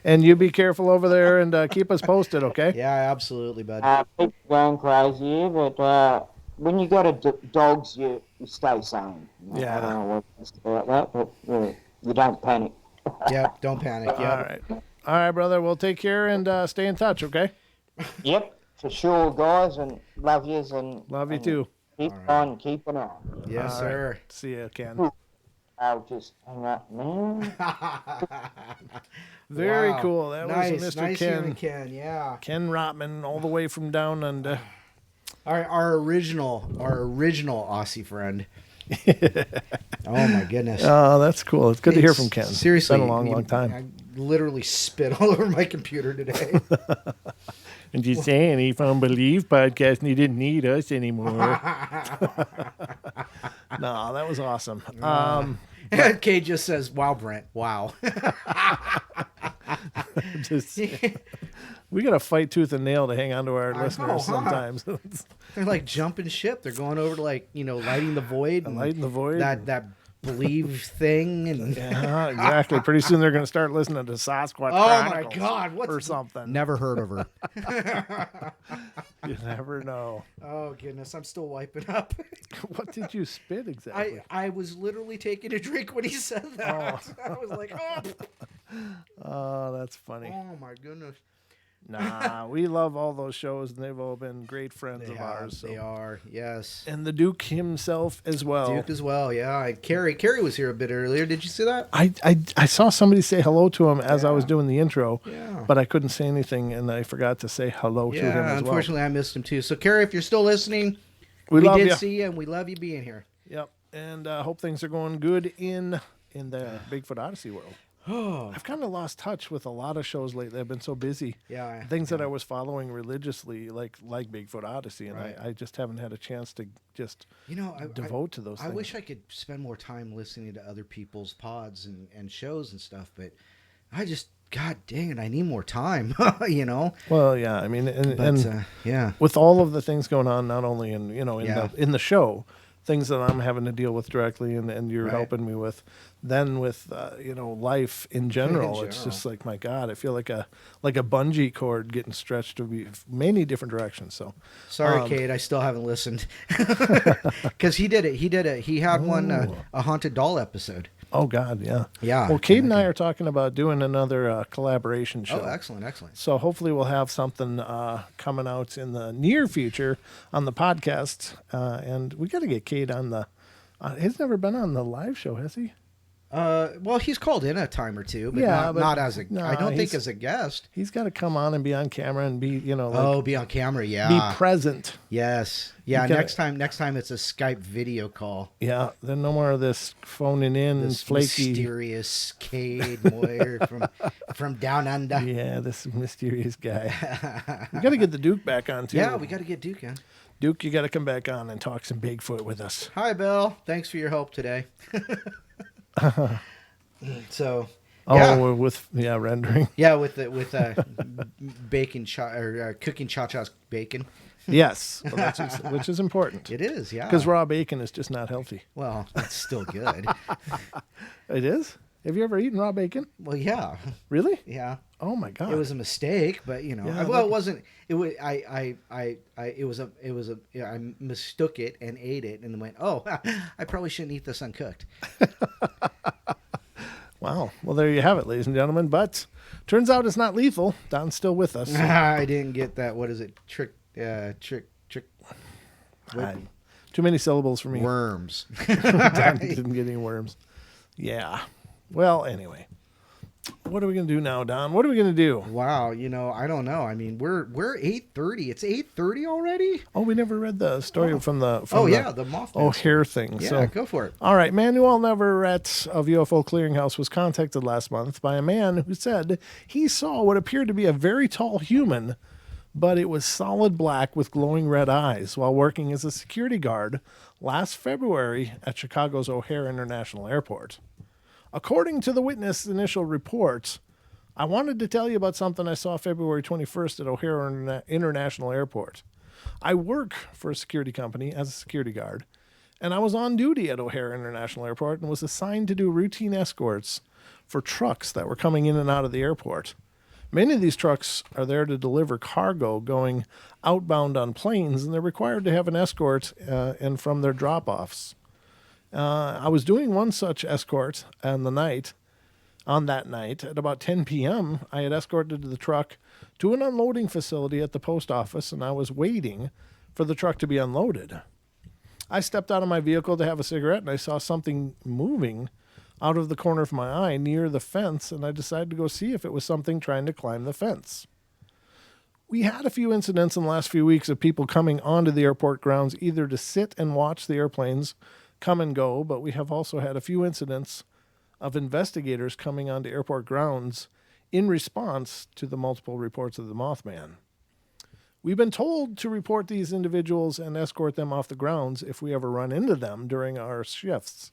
And you be careful over there and keep us posted, okay? Yeah, absolutely, bud. People going crazy here, but when you got dogs, you stay sane. You know, Yeah. I don't know what it's about that, but you don't panic. Yeah, don't panic. All Yeah. right. All right, brother. We'll take care and stay in touch, okay? Yep, for sure, guys, and love yous and Love you too. keep on keeping on. Yes, All sir. right. See you, Ken. I'll just hang up now. Very Wow. cool. That nice, was Mr. nice Ken. hearing Ken. Yeah. Ken Rotman, all the way from down under. Our original Aussie friend. Oh my goodness. Oh, that's cool. It's good to hear from Ken. Seriously, It's been a long, long time. I literally spit all over my computer today. And just saying, he found Believe podcast and he didn't need us anymore. No, that was awesome. Kay just says, "Wow, Brent. Wow." Just, we got to fight tooth and nail to hang on to our I know, listeners huh? sometimes. They're like jumping ship. They're going over to lighting the void. And Lighting the void. That Believe thing. And Yeah, exactly. Pretty soon they're going to start listening to Sasquatch oh my Chronicles God, or something. Never heard of her. You never know. Oh goodness, I'm still wiping up. What did you spit exactly? I was literally taking a drink when he said that. I was like, oh. Oh, that's funny. Oh my goodness. Nah, we love all those shows, and they've all been great friends of have, ours. So. They are, yes. And the Duke himself as well. Duke as well, yeah. Carrie was here a bit earlier. Did you see that? I saw somebody say hello to him as I was doing the intro, Yeah. but I couldn't say anything, and I forgot to say hello to him as well. Unfortunately, I missed him too. So, Carrie, if you're still listening, we love did you. see you, and we love you being here. Yep, and hope things are going good in the Bigfoot Odyssey world. Oh, I've kind of lost touch with a lot of shows lately. I've been so busy. yeah. Things that I was following religiously, like Bigfoot Odyssey, and Right. I just haven't had a chance to just I devote to those I things. wish I could spend more time listening to other people's pods and shows and stuff, but I just, God dang it, I need more time, Well, yeah, I mean, and yeah. with all of the things going on, not only in Yeah. in the show, things that I'm having to deal with directly, and you're Right. helping me with, then with life in general, it's general. just like, my God, I feel like a bungee cord getting stretched to be many different directions. So Sorry, Kate, I still haven't listened because he did it. He had one a haunted doll episode. oh God, yeah, Yeah. Well, Kate and I are talking about doing another collaboration show. Oh, excellent. So hopefully we'll have something coming out in the near future on the podcast, and we got to get Kate on the. He's never been on the live show, has he? Well, he's called in a time or two, but Yeah, not as a. no, I don't think he's- as a guest. He's got to come on and be on camera and be, Be on camera, yeah. be present. Yes, yeah. You Next time it's a Skype video call. Yeah, then no more of this phoning in This flaky. mysterious Cade Moyer from down under. Yeah, this mysterious guy. We got to get the Duke back on too. Yeah, we got to get Duke in. Duke, you got to come back on and talk some Bigfoot with us. Hi, Bill. Thanks for your help today. So, Rendering. yeah, with bacon cooking cha-cha's bacon. Yes, well, which is important. It is, yeah. Because raw bacon is just not healthy. Well, it's still good. It is? Have you ever eaten raw bacon? Well, yeah, Really? yeah. Oh my God. It was a mistake, but Yeah, it wasn't. It was. I mistook it and ate it, and went, oh, I probably shouldn't eat this uncooked. Wow. Well, there you have it, ladies and gentlemen. But turns out it's not lethal. Don's still with us. I didn't get that. What is it? Trick. Too many syllables for me. Worms. Don didn't get any worms. Yeah. Well, anyway. What are we going to do now, Don? What are we going to do? Wow, I don't know. I mean, we're 8:30. It's 8:30 already? Oh, we never read the story from the the Mothman. O'Hare thing. Yeah, So, go for it. all right. Manuel Navarrete of UFO Clearinghouse was contacted last month by a man who said he saw what appeared to be a very tall human, but it was solid black with glowing red eyes while working as a security guard last February at Chicago's O'Hare International Airport. According to the witness' initial report, I wanted to tell you about something I saw February 21st at O'Hare International Airport. I work for a security company as a security guard, and I was on duty at O'Hare International Airport and was assigned to do routine escorts for trucks that were coming in and out of the airport. Many of these trucks are there to deliver cargo going outbound on planes, and they're required to have an escort and from their drop-offs. I was doing one such escort on that night at about 10 p.m. I had escorted the truck to an unloading facility at the post office, and I was waiting for the truck to be unloaded. I stepped out of my vehicle to have a cigarette, and I saw something moving out of the corner of my eye near the fence, and I decided to go see if it was something trying to climb the fence. We had a few incidents in the last few weeks of people coming onto the airport grounds either to sit and watch the airplanes come and go, but we have also had a few incidents of investigators coming onto airport grounds in response to the multiple reports of the Mothman. We've been told to report these individuals and escort them off the grounds if we ever run into them during our shifts.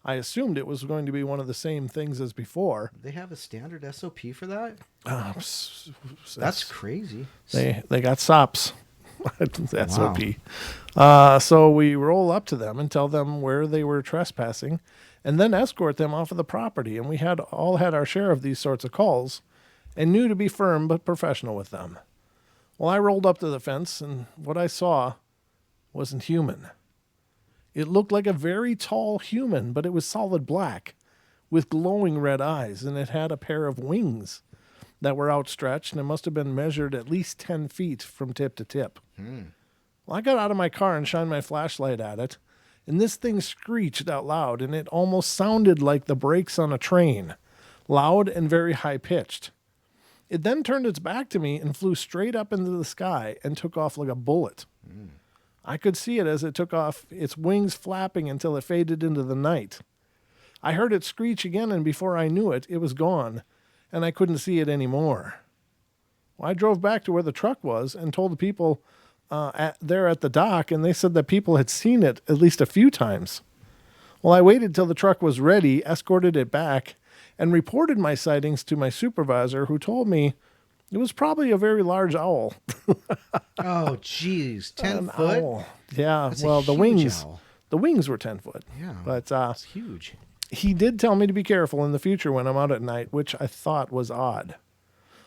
I assumed it was going to be one of the same things as before. They have a standard SOP for that? That's crazy. They got SOPs. That's Wow. SOP. So we roll up to them and tell them where they were trespassing and then escort them off of the property. And we had our share of these sorts of calls and knew to be firm but professional with them. Well, I rolled up to the fence, and what I saw wasn't human. It looked like a very tall human, but it was solid black with glowing red eyes, and it had a pair of wings. that were outstretched, and it must have been measured at least 10 feet from tip to tip. Well, I got out of my car and shined my flashlight at it, and this thing screeched out loud, and it almost sounded like the brakes on a train, loud and very high-pitched. It then turned its back to me and flew straight up into the sky and took off like a bullet. I could see it as it took off, its wings flapping until it faded into the night. I heard it screech again, and before I knew it, it was gone, and I couldn't see it anymore. Well, I drove back to where the truck was and told the people there at the dock, and they said that people had seen it at least a few times. Well, I waited till the truck was ready, escorted it back, and reported my sightings to my supervisor, who told me it was probably a very large owl. Oh, geez. 10 An foot? owl. Yeah, That's a well, the huge wings. owl. The wings were 10 foot. Yeah. But It's huge. he did tell me to be careful in the future when I'm out at night, which I thought was odd.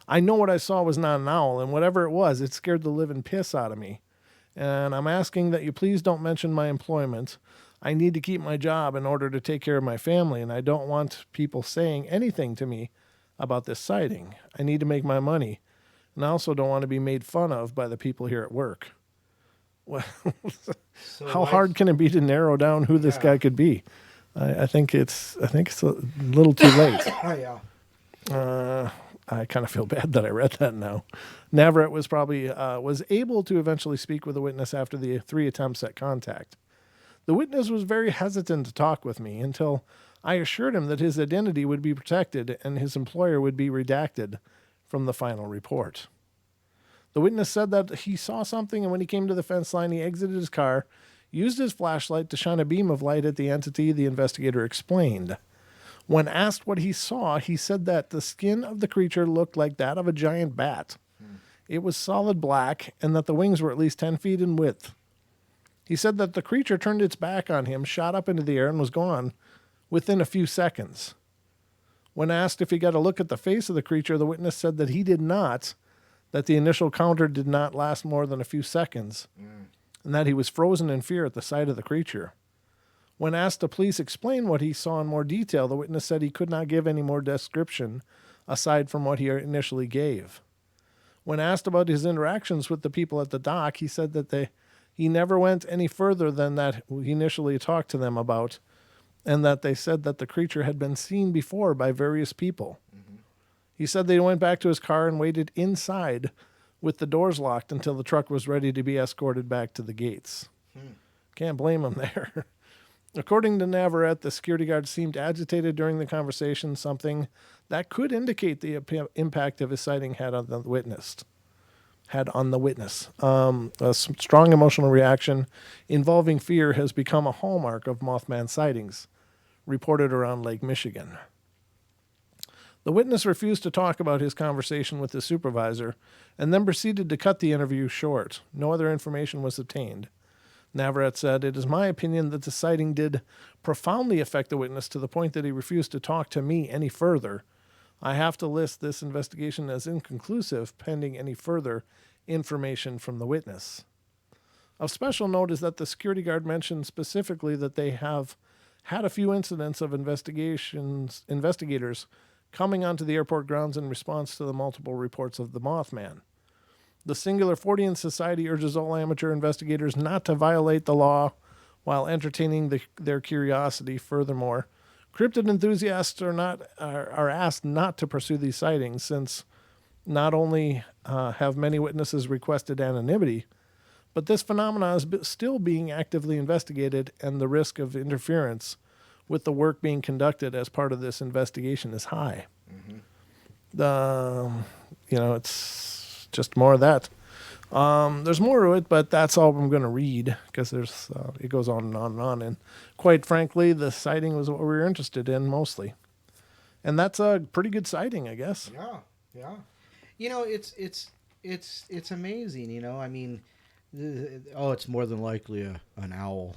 I know what I saw was not an owl, and whatever it was, it scared the living piss out of me. And I'm asking that you please don't mention my employment. I need to keep my job in order to take care of my family, and I don't want people saying anything to me about this sighting. I need to make my money, and I also don't want to be made fun of by the people here at work. Well, So how hard can it be to narrow down who this guy could be? I think it's a little too late. Oh, yeah. I kind of feel bad that I read that now. Navarrete was probably was able to eventually speak with the witness after the 3 attempts at contact. The witness was very hesitant to talk with me until I assured him that his identity would be protected and his employer would be redacted from the final report. The witness said that he saw something, and when he came to the fence line, he exited his car, used his flashlight to shine a beam of light at the entity the investigator explained. When asked what he saw, he said that the skin of the creature looked like that of a giant bat. It was solid black, and that the wings were at least 10 feet in width. He said that the creature turned its back on him, shot up into the air, and was gone within a few seconds. When asked if he got a look at the face of the creature, the witness said that he did not, that the initial counter did not last more than a few seconds, and that he was frozen in fear at the sight of the creature. When asked to please explain what he saw in more detail, the witness said he could not give any more description aside from what he initially gave. When asked about his interactions with the people at the dock, he said that he never went any further than that he initially talked to them about, and that they said that the creature had been seen before by various people. He said they went back to his car and waited inside with the doors locked until the truck was ready to be escorted back to the gates. Can't blame him there. According to Navarrete, the security guard seemed agitated during the conversation, something that could indicate the impact of his sighting had on the witness. A strong emotional reaction involving fear has become a hallmark of Mothman sightings, reported around Lake Michigan. The witness refused to talk about his conversation with his supervisor and then proceeded to cut the interview short. No other information was obtained. Navarrete said, "It is my opinion that the sighting did profoundly affect the witness to the point that he refused to talk to me any further. I have to list this investigation as inconclusive pending any further information from the witness." Of special note is that the security guard mentioned specifically that they have had a few incidents of investigators coming onto the airport grounds in response to the multiple reports of the Mothman. The Singular Fortean Society urges all amateur investigators not to violate the law while entertaining their curiosity. Furthermore, cryptid enthusiasts are asked not to pursue these sightings, since not only have many witnesses requested anonymity, but this phenomenon is still being actively investigated, and the risk of interference with the work being conducted as part of this investigation is high. It's just more of that. There's more to it, but that's all I'm going to read, because it goes on and on and on. And quite frankly, the sighting was what we were interested in mostly. And that's a pretty good sighting, I guess. Yeah. It's amazing, I mean, it's more than likely an owl.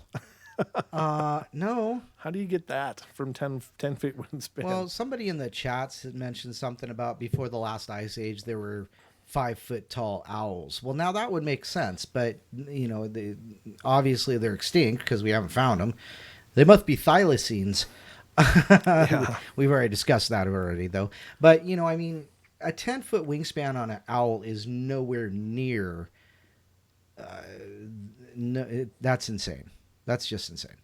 No. How do you get that from 10 feet wingspan? Well, somebody in the chats had mentioned something about before the last ice age, there were 5 foot tall owls. Well, now that would make sense, but obviously they're extinct because we haven't found them. They must be thylacines. Yeah. We've already discussed that already, though. But I mean, a 10-foot wingspan on an owl is nowhere near. That's insane. That's just insane.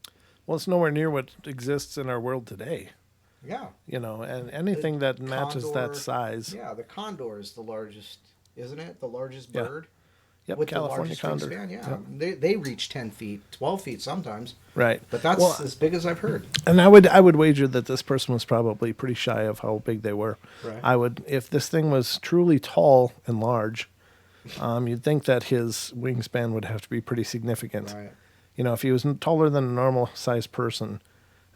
Well, it's nowhere near what exists in our world today. Yeah. And anything that matches that size. Yeah, the condor is the largest, isn't it? The largest Yeah. bird. Yep, With California the largest condor. wingspan, yeah. Yep. They reach 10 feet, 12 feet sometimes. Right. But that's as big as I've heard. And I would wager that this person was probably pretty shy of how big they were. Right. If this thing was truly tall and large, you'd think that his wingspan would have to be pretty significant. Right. If he was taller than a normal sized person,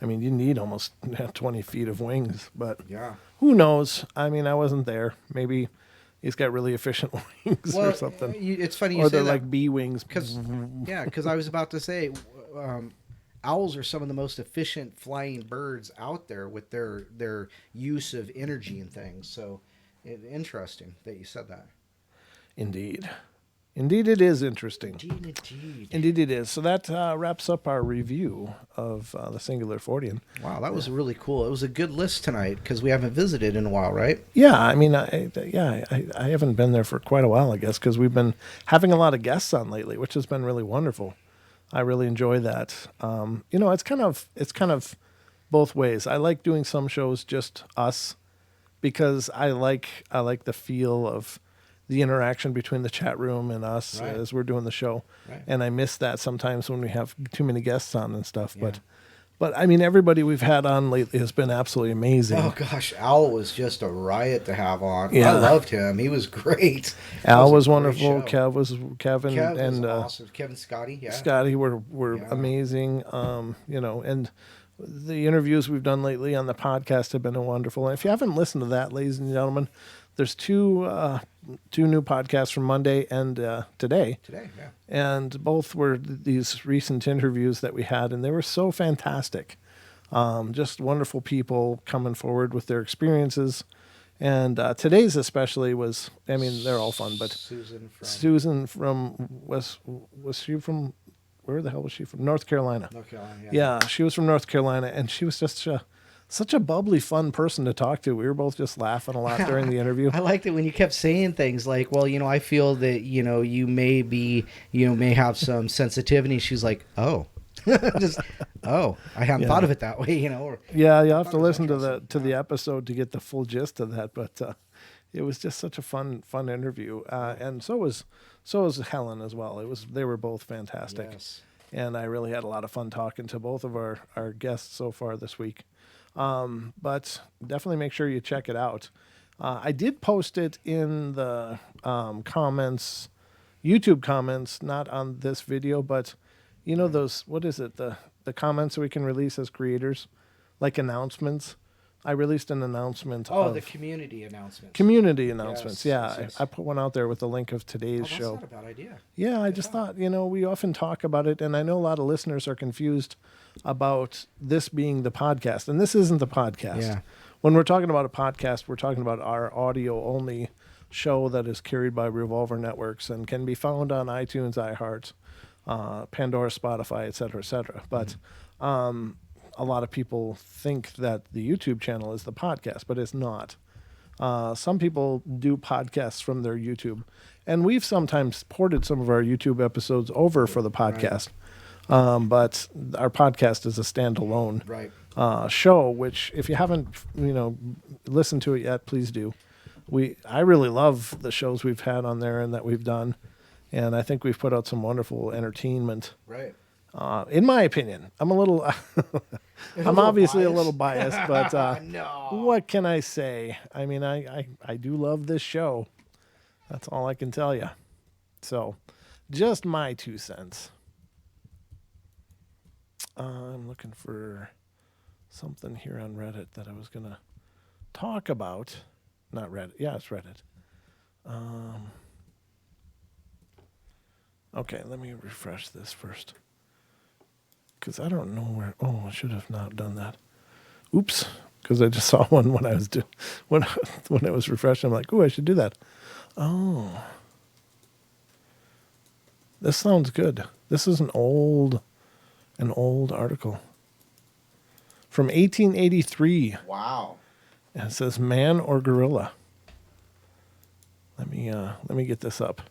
I mean, you need almost 20 feet of wings. But Yeah. who knows? I mean, I wasn't there. Maybe he's got really efficient wings or something. It's funny you Or say they're that. like bee wings. Because I was about to say, owls are some of the most efficient flying birds out there with their use of energy and things. So, interesting that you said that. Indeed. Indeed, it is interesting. Indeed. Indeed, it is. So that wraps up our review of the Singular Fortean. Wow, that was really cool. It was a good list tonight because we haven't visited in a while, right? Yeah, I mean, I haven't been there for quite a while, I guess, because we've been having a lot of guests on lately, which has been really wonderful. I really enjoy that. It's kind of both ways. I like doing some shows just us because I like the feel of the interaction between the chat room and us Right. as we're doing the show. Right. And I miss that sometimes when we have too many guests on and stuff. Yeah. But I mean, everybody we've had on lately has been absolutely amazing. Oh gosh, Al was just a riot to have on. Yeah. I loved him. He was great. Al That was a great wonderful. show. Kevin Kev and was awesome. Kevin Scotty, yeah. Scotty were Yeah. amazing. And the interviews we've done lately on the podcast have been wonderful. And if you haven't listened to that, ladies and gentlemen, there's two new podcasts from Monday and today. Today, yeah. And both were these recent interviews that we had, and they were so fantastic. Just wonderful people coming forward with their experiences. And today's especially was, I mean, they're all fun, but Susan from was she from, where the hell was she from? North Carolina. North Carolina, yeah. Yeah, she was from North Carolina, and she was just such a bubbly, fun person to talk to. We were both just laughing a lot during the interview. I liked it when you kept saying things like, well, I feel that, you may have some sensitivity. She's like, oh. Just, I hadn't thought of it that way, Or, Yeah, you'll have to listen to the episode to get the full gist of that. But it was just such a fun interview, and so was Helen as well. They were both fantastic, yes. and I really had a lot of fun talking to both of our guests so far this week. But definitely make sure you check it out. I did post it in the comments, YouTube comments, not on this video, but those, what is it, the comments that we can release as creators, like announcements. I released an announcement. The community announcements. Community announcements, Yes, yeah. yes. I put one out there with the link of today's That's show. not a bad idea. Yeah, I just thought, we often talk about it, and I know a lot of listeners are confused about this being the podcast, and this isn't the podcast. Yeah. When we're talking about a podcast, we're talking about our audio-only show that is carried by Revolver Networks and can be found on iTunes, iHeart, Pandora, Spotify, et cetera, But a lot of people think that the YouTube channel is the podcast, but it's not. Some people do podcasts from their YouTube, and we've sometimes ported some of our YouTube episodes over for the podcast. But our podcast is a standalone show, which if you haven't, listened to it yet, please do. I really love the shows we've had on there and that we've done, and I think we've put out some wonderful entertainment. Right. In my opinion, I'm I'm obviously a little biased, but No. what can I say? I mean, I do love this show. That's all I can tell you. So, just my 2 cents. I'm looking for something here on Reddit that I was going to talk about. Not Reddit. Yeah, it's Reddit. Okay, let me refresh this first. Because I don't know where... Oh, I should have not done that. Oops. Because I just saw one when I was when I was refreshing. I'm like, oh, I should do that. Oh. This sounds good. This is an old article from 1883. Wow. And it says man or gorilla. Let me get this up.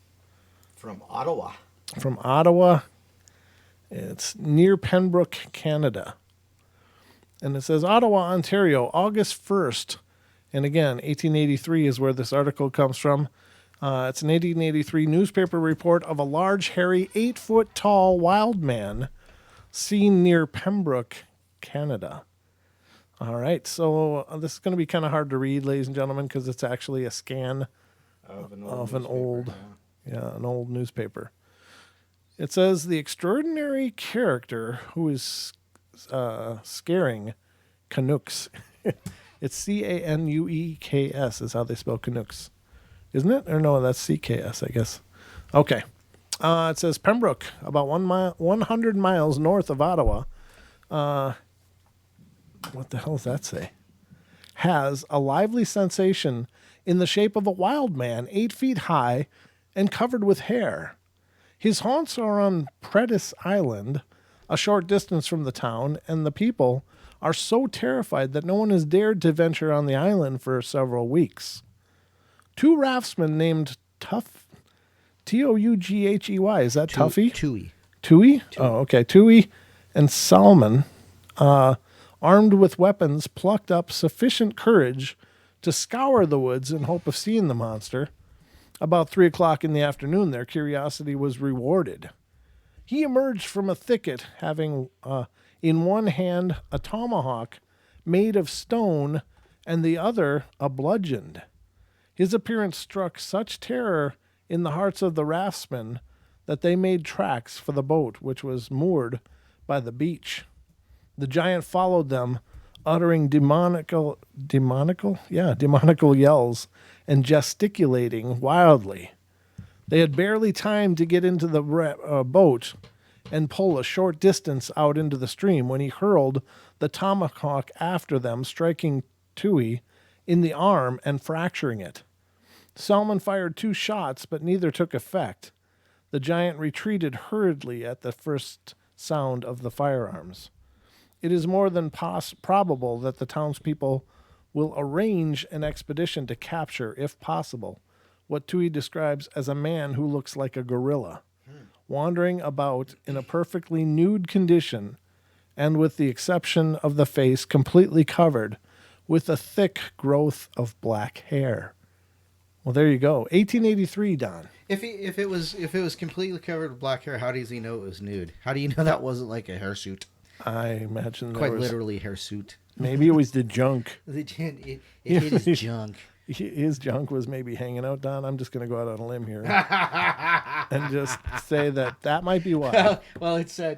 From Ottawa. From Ottawa. It's near Pembroke, Canada. And it says Ottawa, Ontario, August 1st. And again, 1883 is where this article comes from. It's an 1883 newspaper report of a large, hairy, 8-foot-tall wild man seen near Pembroke, Canada. All right, so this is going to be kind of hard to read, ladies and gentlemen, because it's actually a scan of an old newspaper. It says the extraordinary character who is scaring Canucks. It's Canueks is how they spell Canucks. Isn't it? Or no, that's CKS, I guess. Okay. It says Pembroke, about 100 miles north of Ottawa. What the hell does that say? Has a lively sensation in the shape of a wild man, 8 feet high and covered with hair. His haunts are on Prentice Island, a short distance from the town, and the people are so terrified that no one has dared to venture on the island for several weeks. 2 raftsmen named Toughy, is that Tuffy? Tui. Tui? Oh, okay. Tui and Salmon, armed with weapons, plucked up sufficient courage to scour the woods in hope of seeing the monster. About 3 o'clock in the afternoon, their curiosity was rewarded. He emerged from a thicket, having in one hand a tomahawk made of stone and the other a bludgeon. His appearance struck such terror in the hearts of the raftsmen that they made tracks for the boat, which was moored by the beach. The giant followed them, uttering demonical yells and gesticulating wildly. They had barely time to get into the boat and pull a short distance out into the stream when he hurled the tomahawk after them, striking Tui in the arm and fracturing it. Salmon fired 2 shots, but neither took effect. The giant retreated hurriedly at the first sound of the firearms. It is more than probable that the townspeople will arrange an expedition to capture, if possible, what Tui describes as a man who looks like a gorilla, wandering about in a perfectly nude condition, and with the exception of the face completely covered with a thick growth of black hair. Well, there you go. 1883, Don. If it was completely covered with black hair, how does he know it was nude? How do you know that wasn't like a hirsute? I imagine Quite literally hirsute. Maybe it was the junk. It hit his junk. His junk was maybe hanging out, Don. I'm just going to go out on a limb here and just say that might be why. Well, it said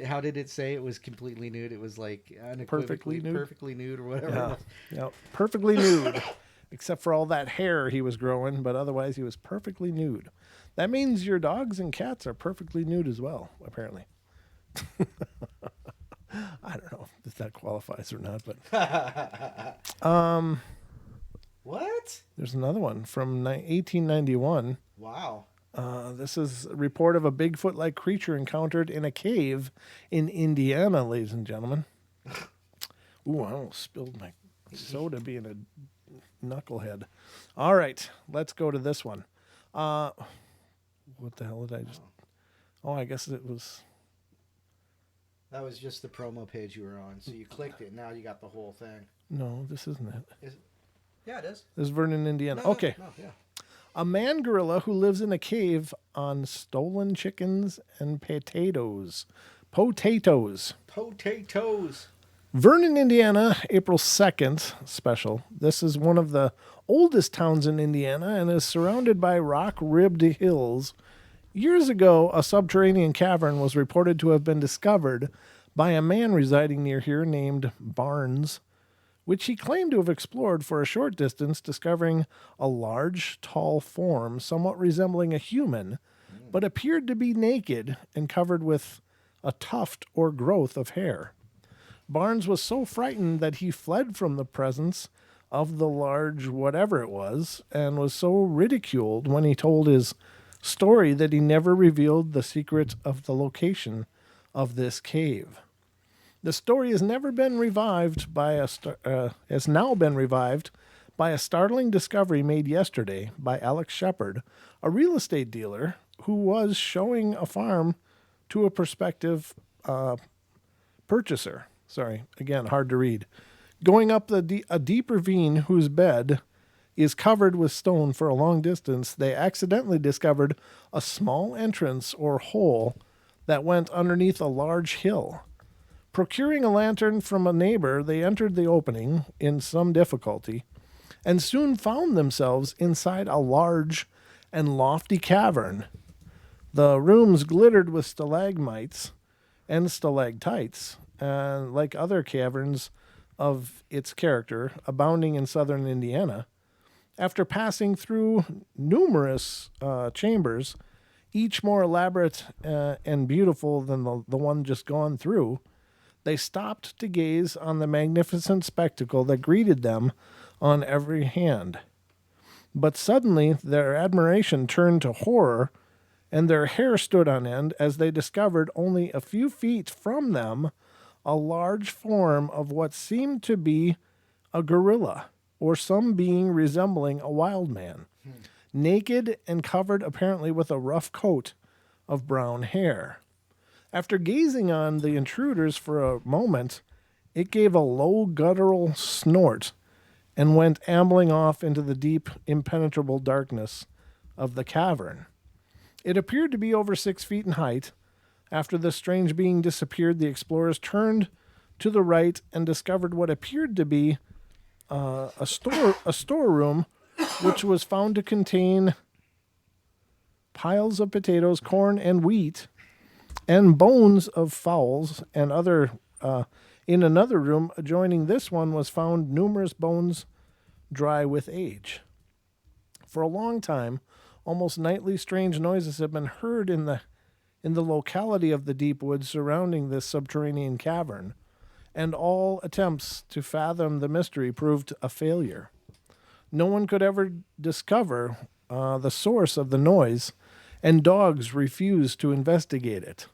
how did it say it was completely nude? It was like Perfectly nude or whatever. Yeah, perfectly nude, except for all that hair he was growing, but otherwise he was perfectly nude. That means your dogs and cats are perfectly nude as well, apparently. I don't know if that qualifies or not, but what? There's another one from 1891. Wow. This is a report of a Bigfoot-like creature encountered in a cave in Indiana, ladies and gentlemen. Ooh, I almost spilled my soda being a knucklehead. All right, let's go to this one. What the hell did I just... Oh, I guess it was... That was just the promo page you were on. So you clicked it. Now you got the whole thing. No, this isn't it. Yeah, it is. This is Vernon, Indiana. No, okay. No, yeah. A man gorilla who lives in a cave on stolen chickens and potatoes. Potatoes. Vernon, Indiana, April 2nd special. This is one of the oldest towns in Indiana and is surrounded by rock-ribbed hills. Years ago, a subterranean cavern was reported to have been discovered by a man residing near here named Barnes, which he claimed to have explored for a short distance, discovering a large, tall form somewhat resembling a human, but appeared to be naked and covered with a tuft or growth of hair. Barnes was so frightened that he fled from the presence of the large whatever it was, and was so ridiculed when he told his story that he never revealed the secret of the location of this cave. The story has now been revived by a startling discovery made yesterday by Alex Shepard, a real estate dealer who was showing a farm to a prospective purchaser. Sorry, again, hard to read. Going up a deep ravine whose bed is covered with stone for a long distance, they accidentally discovered a small entrance or hole that went underneath a large hill. Procuring a lantern from a neighbor, they entered the opening in some difficulty and soon found themselves inside a large and lofty cavern. The rooms glittered with stalagmites and stalactites, and like other caverns of its character, abounding in southern Indiana. After passing through numerous chambers, each more elaborate and beautiful than the one just gone through, they stopped to gaze on the magnificent spectacle that greeted them on every hand. But suddenly their admiration turned to horror, and their hair stood on end as they discovered only a few feet from them a large form of what seemed to be a gorilla or some being resembling a wild man, naked and covered apparently with a rough coat of brown hair. After gazing on the intruders for a moment, it gave a low guttural snort and went ambling off into the deep, impenetrable darkness of the cavern. It appeared to be over 6 feet in height. After the strange being disappeared, the explorers turned to the right and discovered what appeared to be a storeroom, which was found to contain piles of potatoes, corn, and wheat, and bones of fowls and other. In another room adjoining this one was found numerous bones dry with age. For a long time, almost nightly strange noises have been heard in the locality of the deep woods surrounding this subterranean cavern, and all attempts to fathom the mystery proved a failure. No one could ever discover the source of the noise, and dogs refused to investigate it.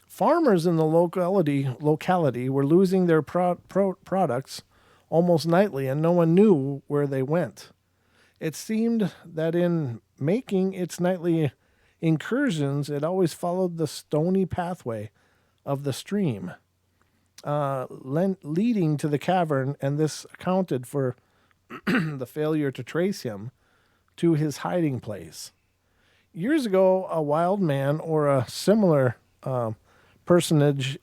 Farmers in the locality were losing their products almost nightly, and no one knew where they went. It seemed that in making its nightly incursions, it always followed the stony pathway of the stream, leading to the cavern, and this accounted for the failure to trace him to his hiding place. Years ago, a wild man or a similar personage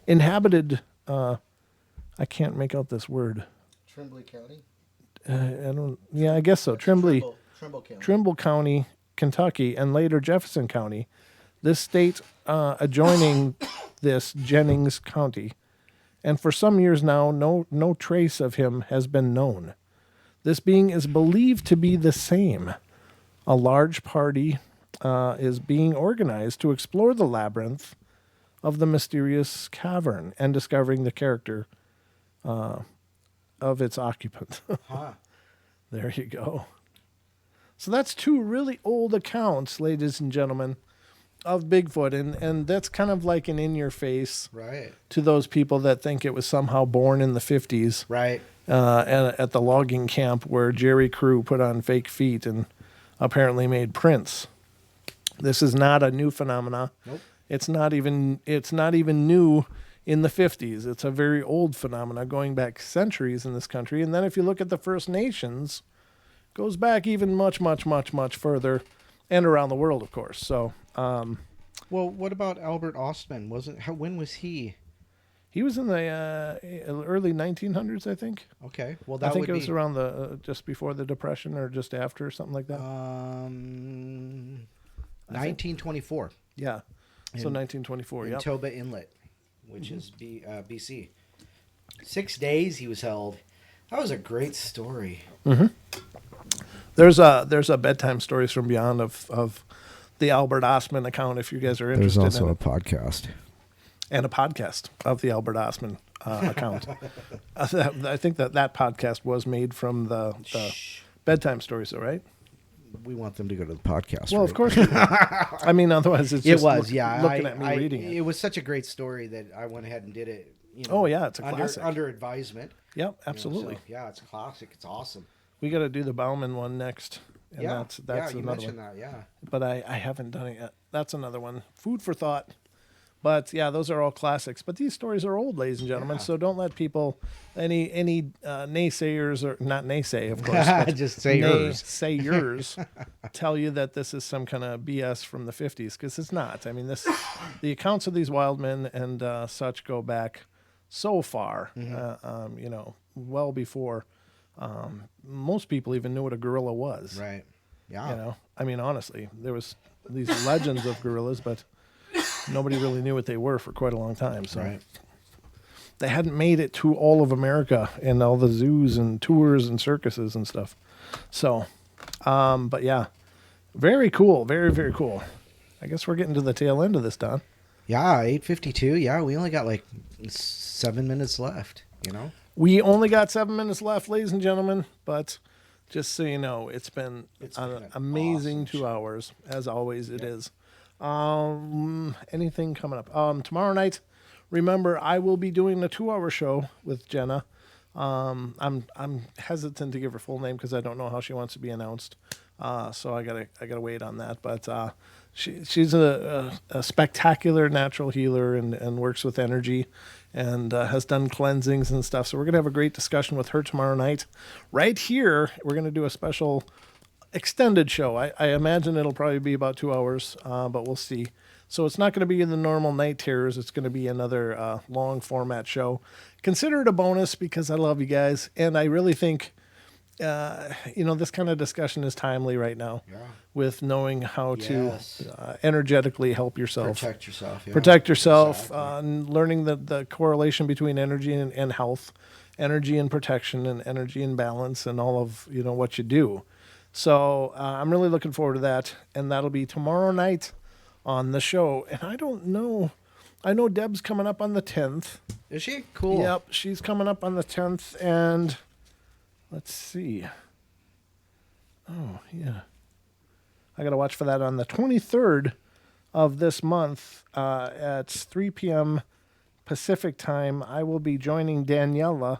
inhabited. I can't make out this word. Trimble County? I don't. Yeah, I guess so. Trimble County. Trimble County, Kentucky, and later Jefferson County. This state adjoining this Jennings County, and for some years now, no trace of him has been known. This being is believed to be the same. A large party is being organized to explore the labyrinth of the mysterious cavern and discovering the character of its occupant. There you go. So that's two really old accounts, ladies and gentlemen, of Bigfoot, and that's kind of like an in-your-face Right. to those people that think it was somehow born in the 50s. Right. At the logging camp where Jerry Crew put on fake feet and apparently made prints. This is not a new phenomena. Nope. It's not even new in the 50s. It's a very old phenomena going back centuries in this country. And then if you look at the First Nations, it goes back even much, much, much, much further, and around the world, of course. So, Well, what about Albert Ostman? When was he? he was in the early 1900s, I think. Okay. Well, I think it was around the just before the Depression or just after, or something like that. 1924. Yeah. So 1924, In yep. Toba Inlet, which is BC. 6 days he was held. That was a great story. There's a bedtime stories from beyond of the Albert Ostman account if you guys are interested. There's also in a it. podcast. And a podcast of the Albert Ostman account. I think that podcast was made from the bedtime stories, though, right? We want them to go to the podcast. Well, right? of course. I mean, otherwise it's just It was, yeah. looking at me reading it. It was such a great story that I went ahead and did it. Oh, yeah, it's a under, classic. under advisement. Yep, you know, absolutely. so, yeah, it's a classic. It's awesome. We got to do the Bauman one next. And Yeah, that's you another mentioned one. that. Yeah. But I haven't done it yet. That's another one. Food for thought. But yeah, those are all classics. But these stories are old, ladies and gentlemen. Yeah. So don't let people, any naysayers, or not naysay, of course, but Just say yours. naysayers tell you that this is some kind of BS from the 50s, because it's not. I mean, the accounts of these wild men and such go back so far, well before most people even knew what a gorilla was. Right. Yeah. I mean, honestly, there was these legends of gorillas, but nobody really knew what they were for quite a long time. So Right. they hadn't made it to all of America and all the zoos and tours and circuses and stuff. So, but yeah, very cool. Very, very cool. I guess we're getting to the tail end of this, Don. Yeah. 8:52. Yeah. We only got like 7 minutes left. We only got 7 minutes left, ladies and gentlemen, but just so you know, it's been an amazing awesome 2 hours. As always, it is. Anything coming up? Tomorrow night, remember, I will be doing the 2-hour show with Jenna. I'm hesitant to give her full name because I don't know how she wants to be announced. So I gotta wait on that. But she's a spectacular natural healer and works with energy and has done cleansings and stuff. So we're gonna have a great discussion with her tomorrow night. Right here, we're gonna do a special extended show. I imagine it'll probably be about 2 hours, but we'll see. So it's not going to be the normal night terrors. It's going to be another long format show. Consider it a bonus because I love you guys, and I really think this kind of discussion is timely right now. Yeah. With knowing how Yes. to energetically help yourself. Protect yourself. Yeah. Protect yourself, Exactly. learning the correlation between energy and health, energy and protection, and energy and balance, and all of what you do. So I'm really looking forward to that, and that'll be tomorrow night on the show. And I don't know. I know Deb's coming up on the 10th. Is she? Cool. Yep, she's coming up on the 10th, and let's see. Oh, yeah. I got to watch for that on the 23rd of this month at 3 p.m. Pacific time. I will be joining Daniela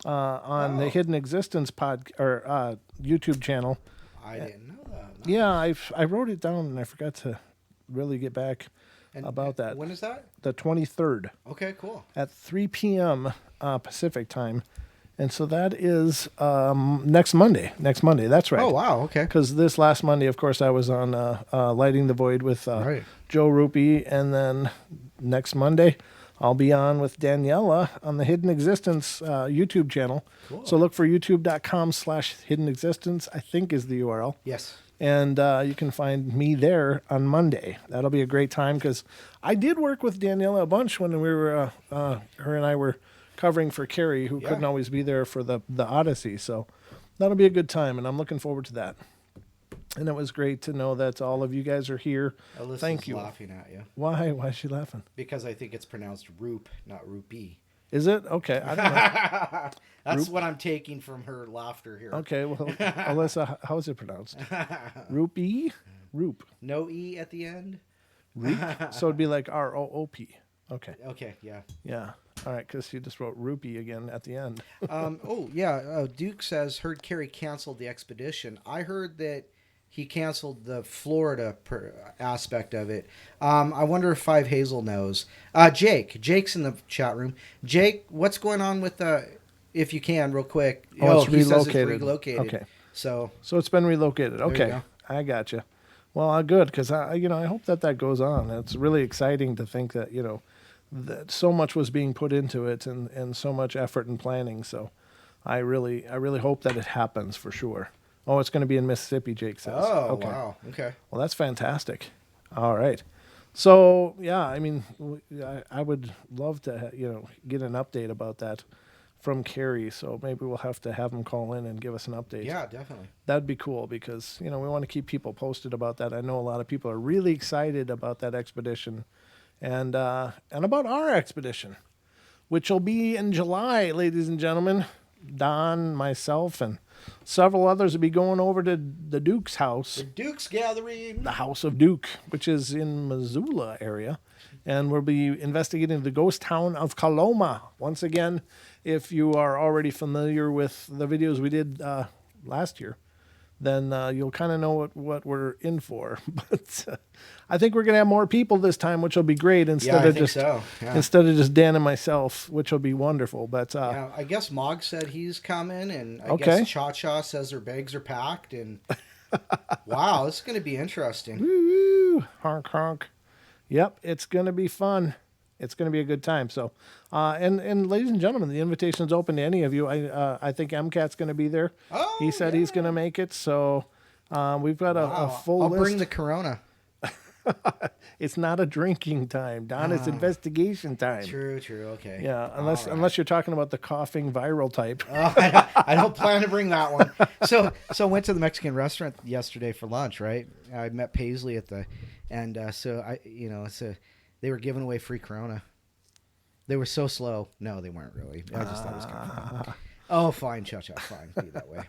on the Hidden Existence YouTube channel. I didn't know that. Yeah, I wrote it down and I forgot to really get back about that. When is that? The 23rd Okay, cool. at 3 p.m. Pacific time. And so that is next Monday. Next Monday, that's right. Oh, wow. Okay. Because this last Monday, of course, I was on Lighting the Void with Right. Joe Rupi. And then next Monday, I'll be on with Daniela on the Hidden Existence YouTube channel. Cool. So look for youtube.com/Hidden Existence, I think is the URL. Yes. And you can find me there on Monday. That'll be a great time because I did work with Daniela a bunch when we were, her and I were covering for Carrie, who couldn't always be there for the Odyssey. So that'll be a good time, and I'm looking forward to that. And it was great to know that all of you guys are here. Alyssa's Thank you. laughing at you. Why? Why is she laughing? Because I think it's pronounced Roop, not Rupee. Is it? Okay. I don't know. That's what I'm taking from her laughter here. Okay. Well, Alyssa, how is it pronounced? Rupee? Roop. No E at the end? Roop? So it'd be like ROOP. Okay. Okay, yeah. Yeah. All right. Because you just wrote rupee again at the end. Duke says, heard Kerry canceled the expedition. I heard that he canceled the Florida aspect of it. I wonder if Five Hazel knows. Jake's in the chat room. Jake, what's going on with the, if you can, real quick. It's he says relocated. it's relocated. Okay. So it's been relocated. you Okay. go. I gotcha. Well, good. Because I hope that goes on. It's really exciting to think that, that so much was being put into it and so much effort and planning. So I really hope that it happens for sure. Oh, it's going to be in Mississippi, Jake says. Okay. Wow. Okay. Well, that's fantastic. All right. So, yeah, I mean, I would love to, get an update about that from Carrie. So maybe we'll have to have him call in and give us an update. Yeah, definitely. That'd be cool because, we want to keep people posted about that. I know a lot of people are really excited about that expedition and about our expedition, which will be in July, ladies and gentlemen. Don, myself, and several others will be going over to the Duke's house. The Duke's Gathering. The House of Duke, which is in Missoula area. And we'll be investigating the ghost town of Coloma. Once again, if you are already familiar with the videos we did last year, then you'll kind of know what we're in for. But I think we're going to have more people this time, which will be great instead of just Dan and myself, which will be wonderful. But I guess Mog said he's coming, and I Okay. guess Cha Cha says their bags are packed, and wow, this is going to be interesting. woo, honk honk. Yep, it's going to be fun. It's going to be a good time. So, and ladies and gentlemen, the invitation's open to any of you. I think MCAT's going to be there. Oh, he said he's going to make it. So, we've got a full I'll list. bring the Corona. It's not a drinking time, Don. It's investigation time. True. Okay. Yeah, All right. unless you're talking about the coughing viral type. Oh, I don't plan to bring that one. So I went to the Mexican restaurant yesterday for lunch. Right, I met Paisley at the, and so they were giving away free Corona. They were so slow. No, they weren't really. I just thought it was kind of funny. Oh, fine, Cha-Cha, fine. Be that way.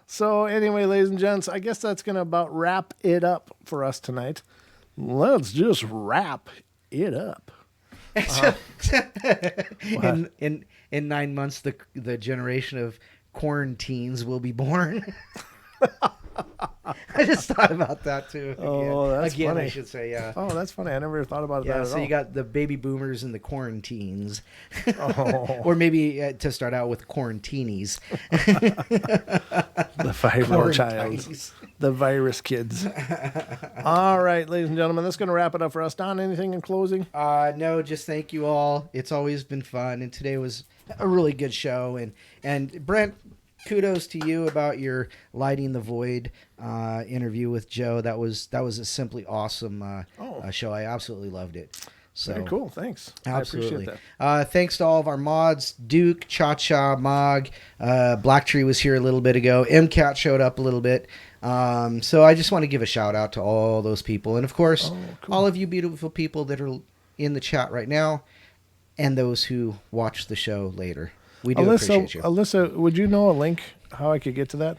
So anyway, ladies and gents, I guess that's going to about wrap it up for us tonight. Let's just wrap it up. In 9 months, the generation of quarantines will be born. I just thought about that too. Oh, that's Again, funny. I should say, yeah. Oh, that's funny. I never thought about Yeah, that at so all. you got the baby boomers and the quarantines. Oh. Or maybe to start out with quarantinis. The viral child. Quarantines. The virus kids. All right, ladies and gentlemen, that's going to wrap it up for us. Don, anything in closing? No, just thank you all. It's always been fun, and today was a really good show. And Brent, kudos to you about your Lighting the Void interview with Joe. That was a simply awesome show. I absolutely loved it. So Very cool. Thanks. absolutely. I appreciate that. Thanks to all of our mods, Duke, Cha-Cha, Mog, Black Tree was here a little bit ago. MCAT showed up a little bit. So I just want to give a shout out to all those people. And of course, cool. all of you beautiful people that are in the chat right now and those who watch the show later. We do appreciate you. Alyssa, would you know a link how I could get to that?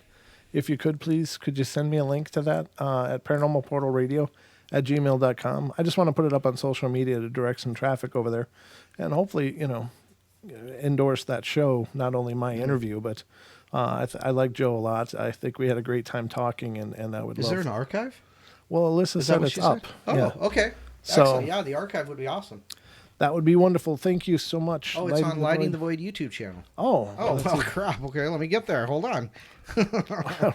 If you could, please, could you send me a link to that at Paranormal Portal Radio at gmail.com? I just want to put it up on social media to direct some traffic over there and hopefully, endorse that show, not only my interview, but I like Joe a lot. I think we had a great time talking, and I would Is love... there an archive? Well, Alyssa Is that said what it's she up. said? Oh, Yeah. okay. So- Excellent. Yeah, the archive would be awesome. That would be wonderful. Thank you so much. Oh, it's on Lighting the Void YouTube channel. Oh, Oh, well, crap. Okay, let me get there. Hold on.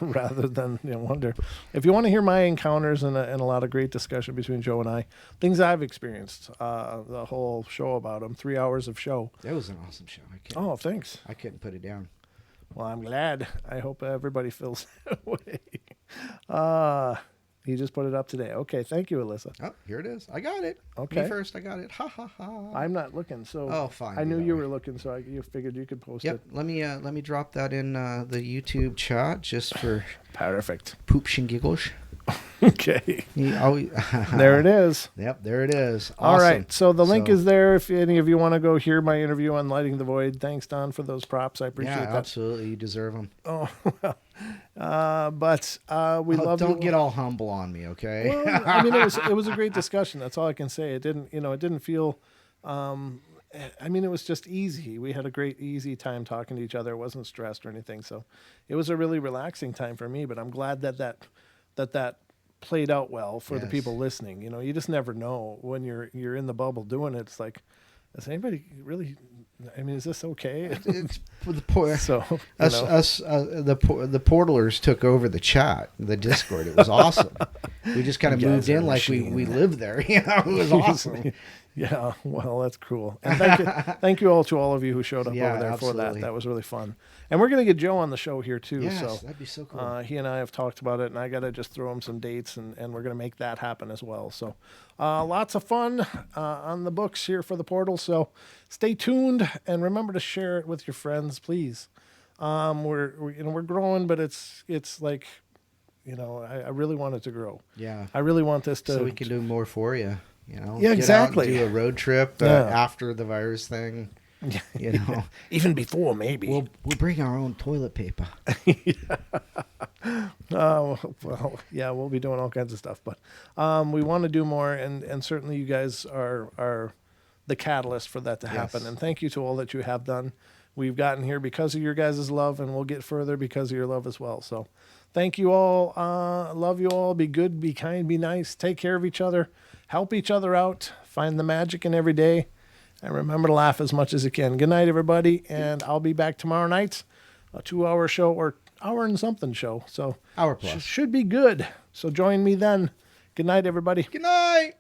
rather than wonder. If you want to hear my encounters and a lot of great discussion between Joe and I, things I've experienced, the whole show about him, 3 hours of show. That was an awesome show. Oh, thanks. I couldn't put it down. Well, I'm glad. I hope everybody feels that way. He just put it up today. Okay, thank you, Alyssa. Oh, here it is. I got it. Okay. Me first. I got it. Ha ha ha. I'm not looking, so Oh, fine. I Do knew that you way. were looking, so you figured you could post Yep. it. Let me drop that in the YouTube chat just for Perfect. poops and giggles. Okay. There There it is. Yep, there it is. Awesome. All right. So the link So- is there if any of you want to go hear my interview on Lighting the Void. Thanks, Don, for those props. I appreciate Yeah, that. absolutely. You deserve them. Oh, well. But we love Don't you. get all humble on me, okay? Well, I mean, it was a great discussion. That's all I can say. It didn't feel. It was just easy. We had a great, easy time talking to each other. It wasn't stressed or anything. So it was a really relaxing time for me. But I'm glad that played out well for the Yes. people listening. You just never know when you're in the bubble doing it. It's like, is anybody really? I mean, is this okay? It's for the poor. So The portalers took over the chat, the Discord. It was awesome. We just kind of You guys moved are in a like we machine. lived there. It was awesome. Yeah, well, that's cool. And thank you all to all of you who showed up Yeah, over there for absolutely. that. That was really fun. And we're going to get Joe on the show here too. Yes, so that'd be so cool. he and I have talked about it, and I got to just throw him some dates, and we're going to make that happen as well. So lots of fun on the books here for the portal. So stay tuned and remember to share it with your friends, please. We're growing, but it's like, I really want it to grow. Yeah. I really want this to. So we can do more for you. Yeah, Get out exactly. and do a road trip Yeah. after the virus thing. You know, Even before, maybe. we'll bring our own toilet paper. Well, yeah, we'll be doing all kinds of stuff, but we want to do more, and certainly you guys are the catalyst for that to happen. Yes. And thank you to all that you have done. We've gotten here because of your guys' love, and we'll get further because of your love as well. So thank you all. Love you all. Be good, be kind, be nice. Take care of each other. Help each other out. Find the magic in every day. And remember to laugh as much as you can. Good night, everybody. And I'll be back tomorrow night, a 2-hour show or hour and something show. So Hour plus. should be good. So join me then. Good night, everybody. Good night.